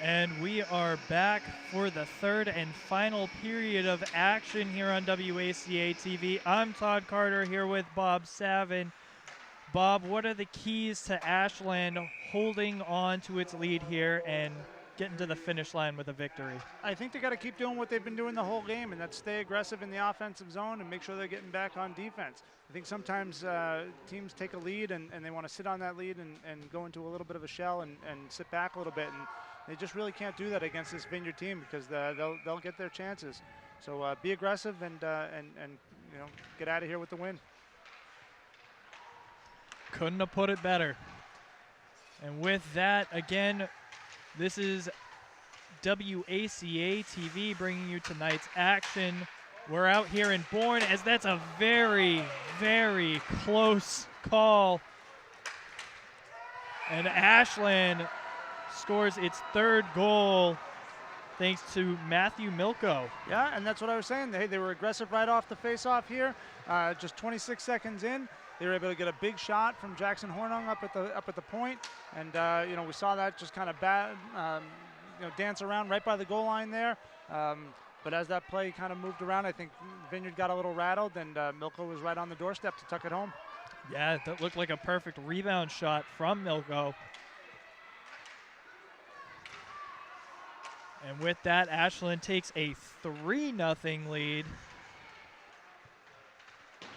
And we are back for the third and final period of action here on WACA-TV. I'm Todd Carter here with Bob Savin. Bob, what are the keys to Ashland holding on to its lead here and getting to the finish line with a victory? I think they got to keep doing what they've been doing the whole game, and that's stay aggressive in the offensive zone and make sure they're getting back on defense. I think sometimes teams take a lead and they want to sit on that lead and go into a little bit of a shell and sit back a little bit, and they just really can't do that against this Vineyard team because they'll get their chances. So be aggressive and get out of here with the win. Couldn't have put it better. And with that, again, this is WACA-TV bringing you tonight's action. We're out here in Bourne as that's a very, very close call. And Ashland scores its third goal thanks to Matthew Milko. Yeah, and that's what I was saying. They were aggressive right off the face-off here. Just 26 seconds in, they were able to get a big shot from Jackson Hornung up at the point, and we saw that just kind of dance around right by the goal line there. But as that play kind of moved around, I think Vineyard got a little rattled, and Milko was right on the doorstep to tuck it home. Yeah, that looked like a perfect rebound shot from Milko. And with that, Ashland takes a 3-0 lead.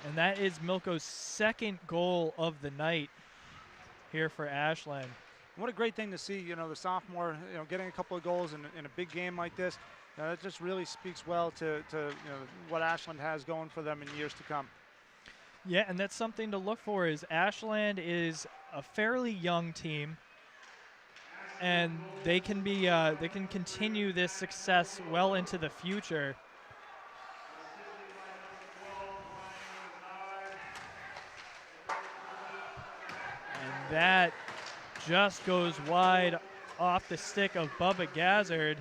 And that is Milko's second goal of the night here for Ashland. What a great thing to see, the sophomore, getting a couple of goals in a big game like this. That just really speaks well to what Ashland has going for them in years to come. Yeah, and that's something to look for. Is Ashland is a fairly young team, and they can be they can continue this success well into the future. And that just goes wide off the stick of Bubba Gazzard.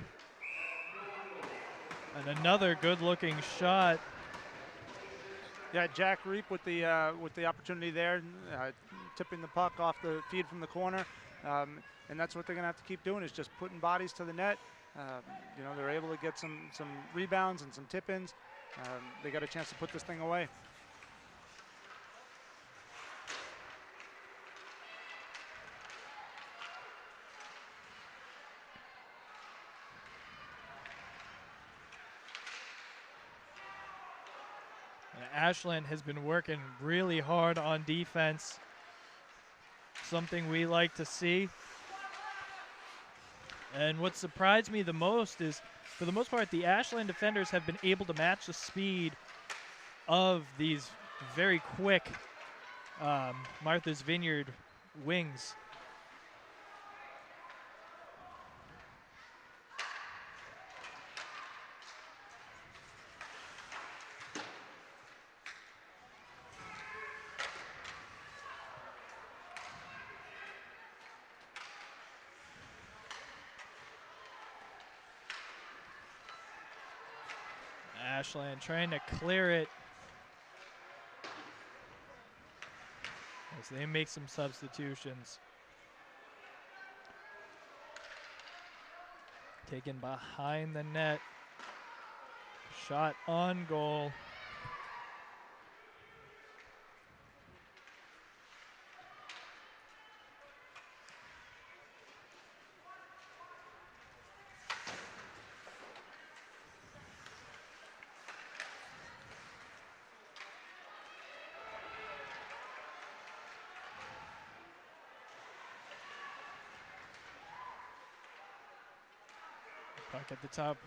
And another good-looking shot. Yeah, Jack Reap with the opportunity there, tipping the puck off the feed from the corner, and that's what they're gonna have to keep doing, is just putting bodies to the net. They're able to get some rebounds and some tip-ins. They got a chance to put this thing away. Ashland has been working really hard on defense, something we like to see. And what surprised me the most is, for the most part, the Ashland defenders have been able to match the speed of these very quick Martha's Vineyard wings. Ashland trying to clear it as they make some substitutions. Taken behind the net. Shot on goal. Puck at the top.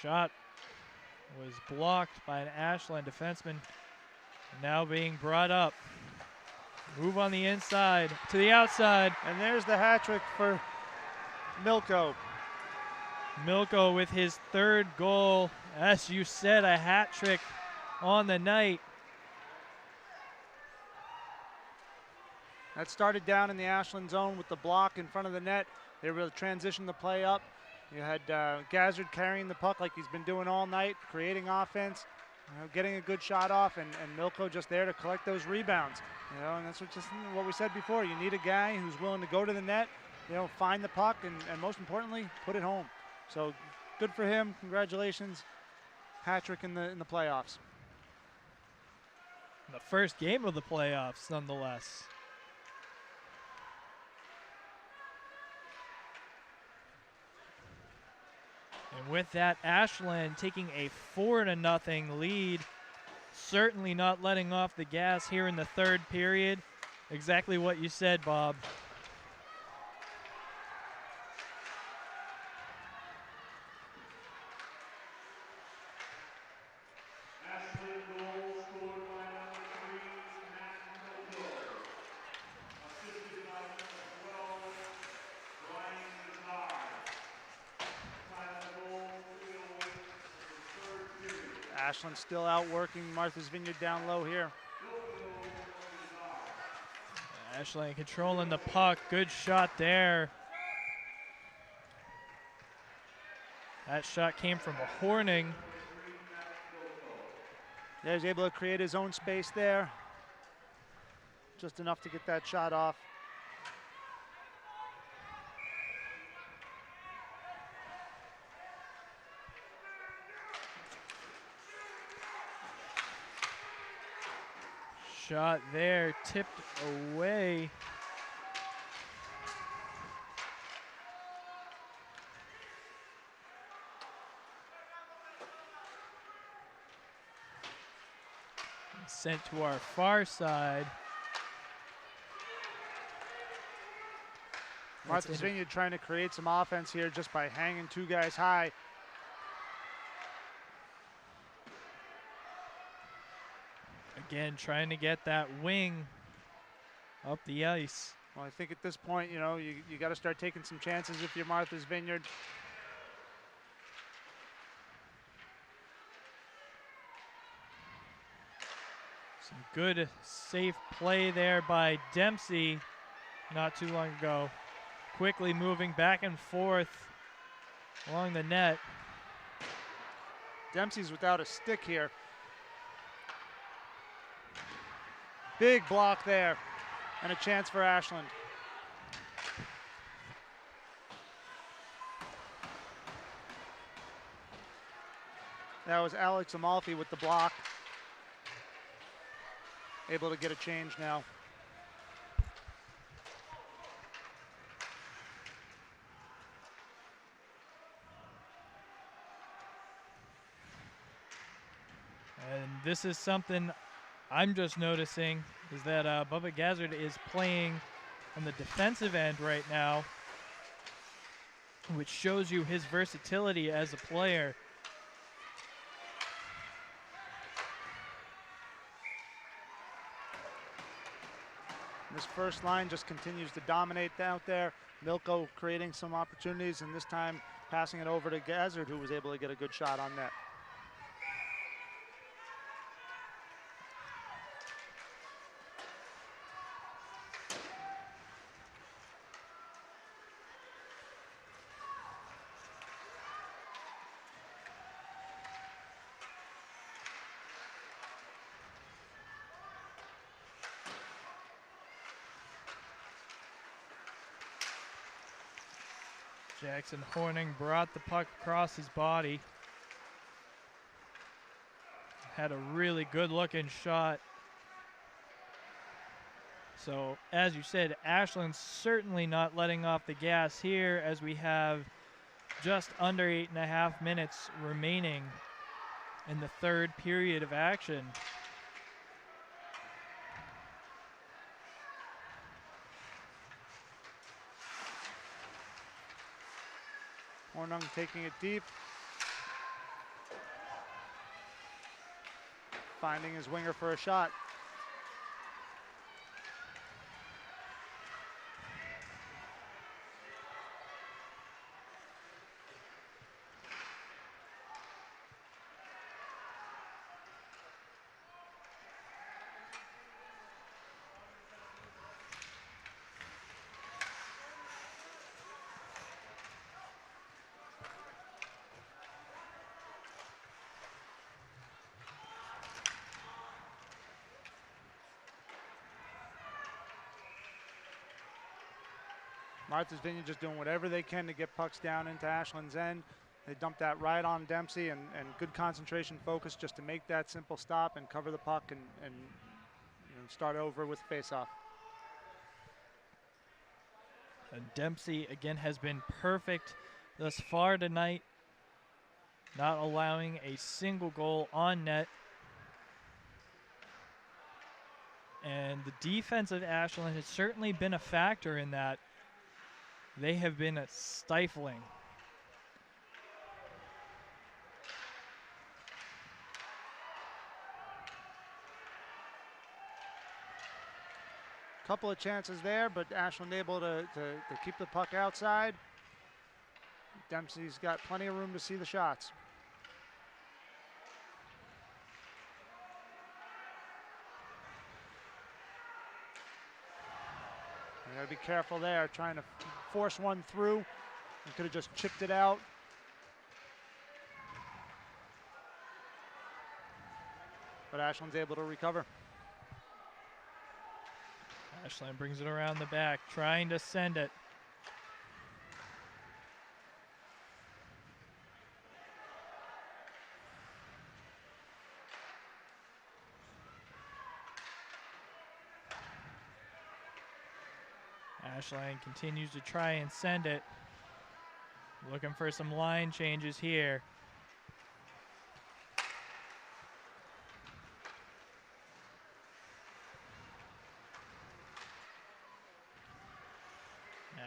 Shot was blocked by an Ashland defenseman. Now being brought up. Move on the inside to the outside. And there's the hat trick for Milko. Milko with his third goal. As you said, a hat trick on the night. That started down in the Ashland zone with the block in front of the net. They were able to transition the play up. You had Gazzard carrying the puck like he's been doing all night, creating offense, getting a good shot off, and Milko just there to collect those rebounds. And that's what we said before. You need a guy who's willing to go to the net, find the puck, and most importantly, put it home. So good for him. Congratulations. Hat trick in the playoffs. The first game of the playoffs, nonetheless. And with that, Ashland taking a 4-0 lead. Certainly not letting off the gas here in the third period. Exactly what you said, Bob. Ashland still outworking Martha's Vineyard down low here. Ashland controlling the puck. Good shot there. That shot came from Horning. Yeah, he's able to create his own space there. Just enough to get that shot off. Shot there, tipped away. Sent to our far side. Martha's Vineyard trying to create some offense here just by hanging two guys high. Again, trying to get that wing up the ice. Well, I think at this point, you know, you got to start taking some chances if you're Martha's Vineyard. Some good, safe play there by Dempsey not too long ago. Quickly moving back and forth along the net. Dempsey's without a stick here. Big block there, and a chance for Ashland. That was Alex Amalfi with the block. Able to get a change now. And this is something I'm just noticing, is that Bubba Gazzard is playing on the defensive end right now, which shows you his versatility as a player. This first line just continues to dominate out there. Milko creating some opportunities, and this time passing it over to Gazzard, who was able to get a good shot on net. Jackson Horning brought the puck across his body. Had a really good looking shot. So, as you said, Ashland's certainly not letting off the gas here, as we have just under 8.5 minutes remaining in the third period of action. Hornung taking it deep. Finding his winger for a shot. Martha's Vineyard just doing whatever they can to get pucks down into Ashland's end. They dump that right on Dempsey, and good concentration focus just to make that simple stop and cover the puck and you know, start over with face-off. And Dempsey, again, has been perfect thus far tonight, not allowing a single goal on net. And the defense of Ashland has certainly been a factor in that. They have been stifling. Couple of chances there, but Ashland able to keep the puck outside. Dempsey's got plenty of room to see the shots. You gotta be careful there, trying to force one through. You could have just chipped it out. But Ashland's able to recover. Ashland brings it around the back, trying to send it. Ashland continues to try and send it. Looking for some line changes here.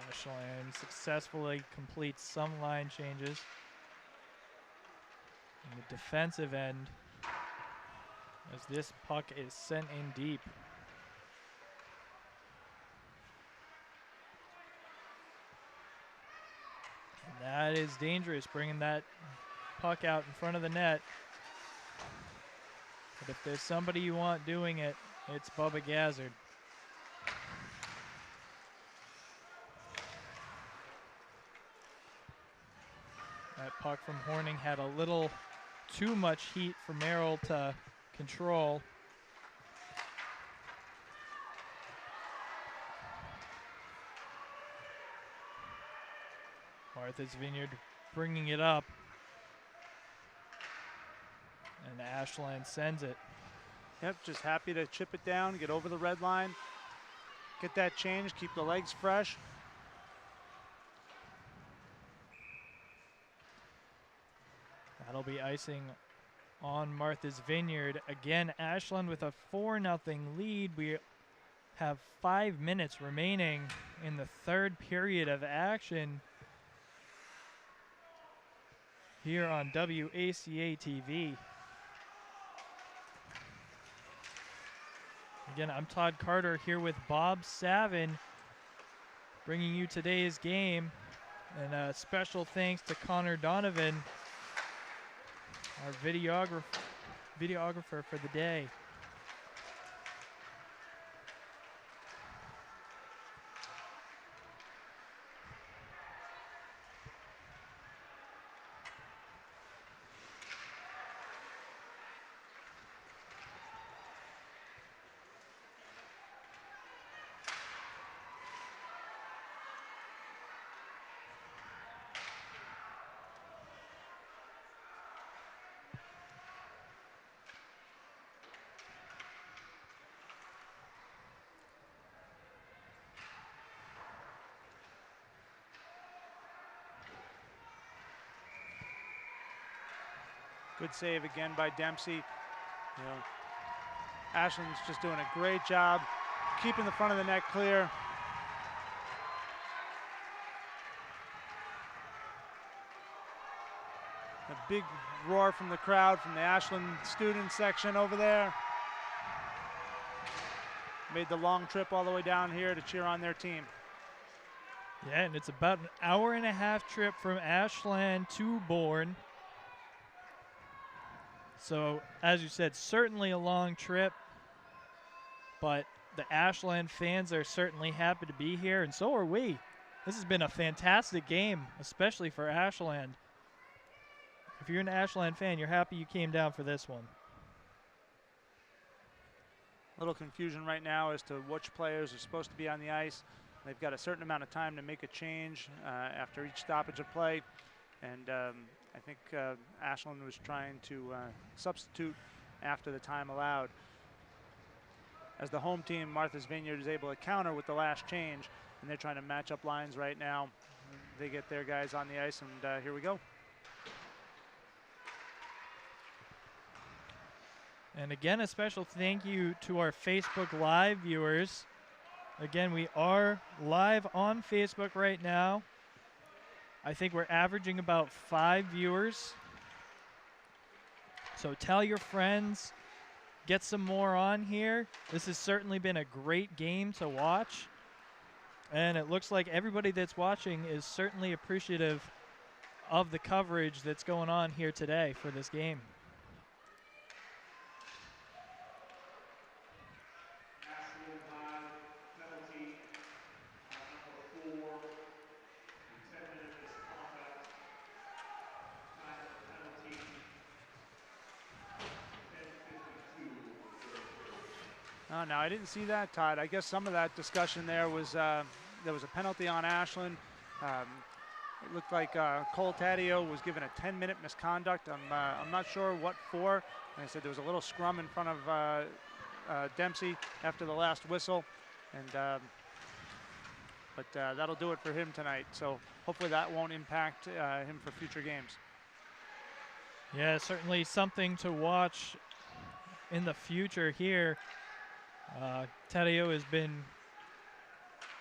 Ashland successfully completes some line changes. On the defensive end, as this puck is sent in deep. And that is dangerous, bringing that puck out in front of the net. But if there's somebody you want doing it, it's Bubba Gazzard. That puck from Horning had a little too much heat for Merrill to control. Martha's Vineyard bringing it up. And Ashland sends it. Yep, just happy to chip it down, get over the red line, get that change, keep the legs fresh. That'll be icing on Martha's Vineyard. Again, Ashland with a 4-0 lead. We have 5 minutes remaining in the third period of action here on WACA-TV. Again, I'm Todd Carter here with Bob Savin, bringing you today's game. And a special thanks to Connor Donovan, our videographer for the day. Good save again by Dempsey. You know, Ashland's just doing a great job keeping the front of the net clear. A big roar from the crowd from the Ashland student section over there. Made the long trip all the way down here to cheer on their team. Yeah, and it's about an hour-and-a-half trip from Ashland to Bourne. So, as you said, certainly a long trip, but the Ashland fans are certainly happy to be here, and so are we. This has been a fantastic game, especially for Ashland. If you're an Ashland fan, you're happy you came down for this one. A little confusion right now as to which players are supposed to be on the ice. They've got a certain amount of time to make a change after each stoppage of play, and I think Ashland was trying to substitute after the time allowed. As the home team, Martha's Vineyard is able to counter with the last change, and they're trying to match up lines right now. They get their guys on the ice, and here we go. And again, a special thank you to our Facebook Live viewers. Again, we are live on Facebook right now. I think we're averaging about 5 viewers. So tell your friends, get some more on here. This has certainly been a great game to watch. And it looks like everybody that's watching is certainly appreciative of the coverage that's going on here today for this game. Oh, no, I didn't see that, Todd. I guess some of that discussion there was there was a penalty on Ashland. It looked like Cole Taddeo was given a 10-minute misconduct. I'm not sure what for. And I said there was a little scrum in front of Dempsey after the last whistle, and but that'll do it for him tonight. So hopefully that won't impact him for future games. Yeah, certainly something to watch in the future here. Taddeo has been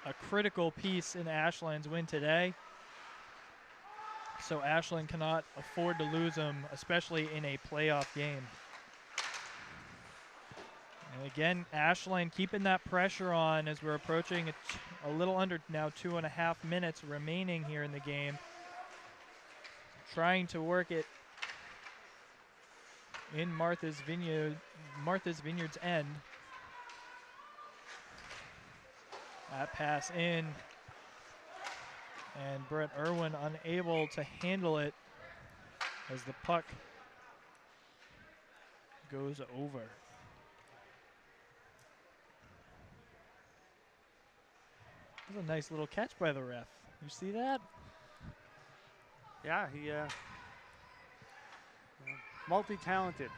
a critical piece in Ashland's win today. So Ashland cannot afford to lose him, especially in a playoff game. And again, Ashland keeping that pressure on as we're approaching a little under now 2.5 minutes remaining here in the game. Trying to work it in Martha's Vineyard's end. That pass in, and Brett Irwin unable to handle it as the puck goes over. That was a nice little catch by the ref. You see that? Yeah, he multi-talented.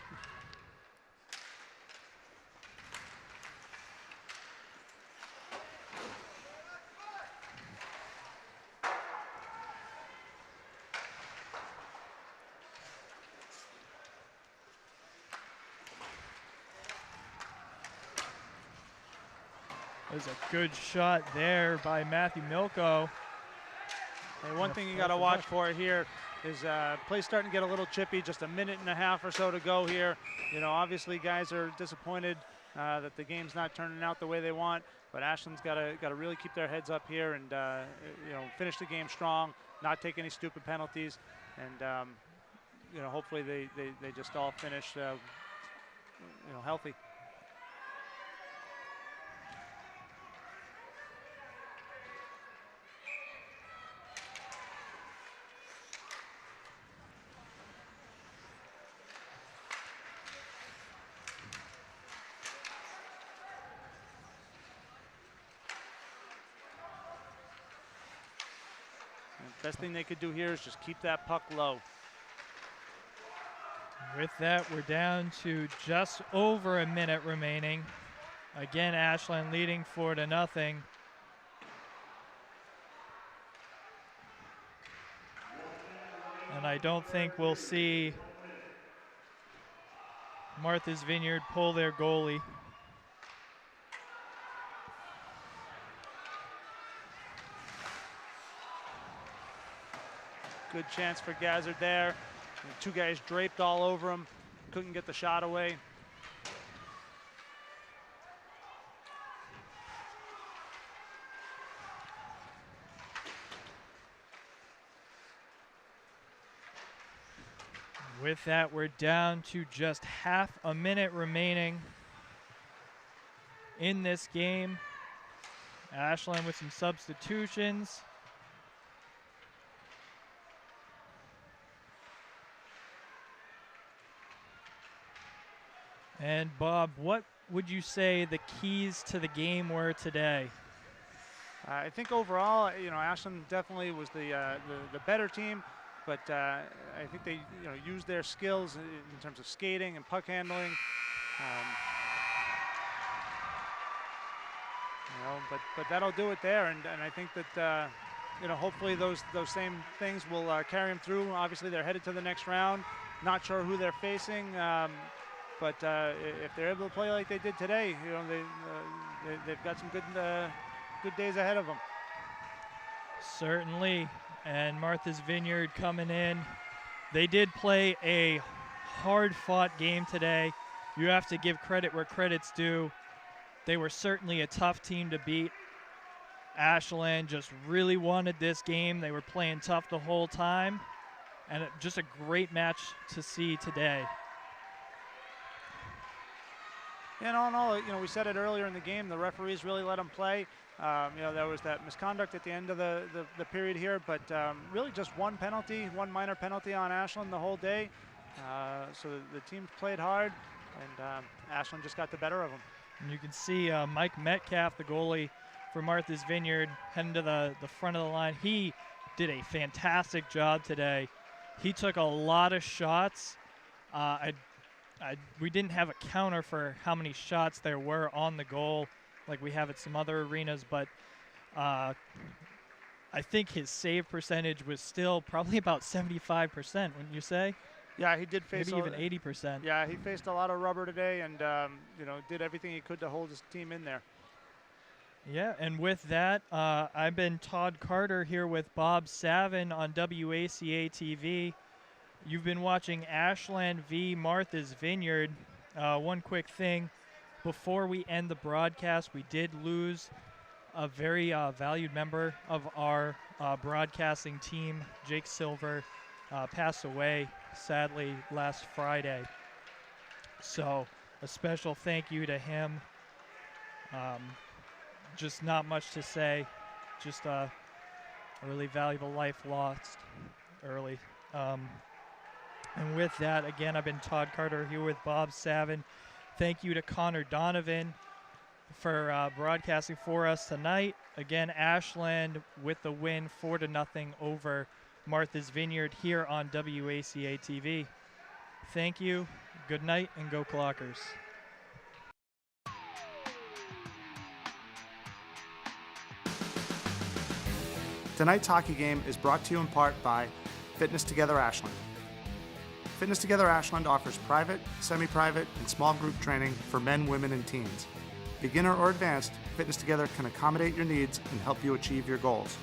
There's a good shot there by Matthew Milko. And one thing you got to watch for here is play starting to get a little chippy. Just a minute and a half or so to go here. You know, obviously guys are disappointed that the game's not turning out the way they want. But Ashland's got to really keep their heads up here and you know, finish the game strong, not take any stupid penalties, and you know, hopefully they just all finish you know, healthy. Best thing they could do here is just keep that puck low. With that, we're down to just over a minute remaining. Again, Ashland leading 4-0. And I don't think we'll see Martha's Vineyard pull their goalie. Good chance for Gazzard there. And two guys draped all over him. Couldn't get the shot away. With that, we're down to just half a minute remaining in this game. Ashland with some substitutions. And Bob, what would you say the keys to the game were today? I think overall, you know, Ashland definitely was the better team, but I think they, you know, used their skills in terms of skating and puck handling. You know, but that'll do it there, and I think that you know, hopefully those same things will carry them through. Obviously, they're headed to the next round. Not sure who they're facing. But if they're able to play like they did today, you know, they've got some good days ahead of them. Certainly, and Martha's Vineyard coming in. They did play a hard-fought game today. You have to give credit where credit's due. They were certainly a tough team to beat. Ashland just really wanted this game. They were playing tough the whole time, and just a great match to see today. And all in all, you know, we said it earlier in the game, the referees really let them play. You know, there was that misconduct at the end of the period here, but really just one minor penalty on Ashland the whole day. So the team played hard, and Ashland just got the better of them. And you can see Mike Metcalf, the goalie for Martha's Vineyard, heading to the front of the line. He did a fantastic job today. He took a lot of shots. We didn't have a counter for how many shots there were on the goal like we have at some other arenas, but I think his save percentage was still probably about 75%, wouldn't you say? Yeah, he did face maybe even 80%. Yeah, he faced a lot of rubber today, and you know, did everything he could to hold his team in there. Yeah, and with that, I've been Todd Carter here with Bob Savin on WACA-TV. You've been watching Ashland v. Martha's Vineyard. One quick thing, before we end the broadcast, we did lose a very valued member of our broadcasting team. Jake Silver passed away, sadly, last Friday. So a special thank you to him. Just not much to say. Just a really valuable life lost early. And with that, again, I've been Todd Carter here with Bob Savin. Thank you to Connor Donovan for broadcasting for us tonight. Again, Ashland with the win 4-0 over Martha's Vineyard here on WACA-TV. Thank you, good night, and go Clockers. Tonight's hockey game is brought to you in part by Fitness Together Ashland. Fitness Together Ashland offers private, semi-private, and small group training for men, women, and teens. Beginner or advanced, Fitness Together can accommodate your needs and help you achieve your goals.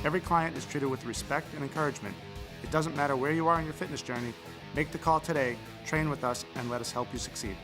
Every client is treated with respect and encouragement. It doesn't matter where you are in your fitness journey, make the call today, train with us, and let us help you succeed.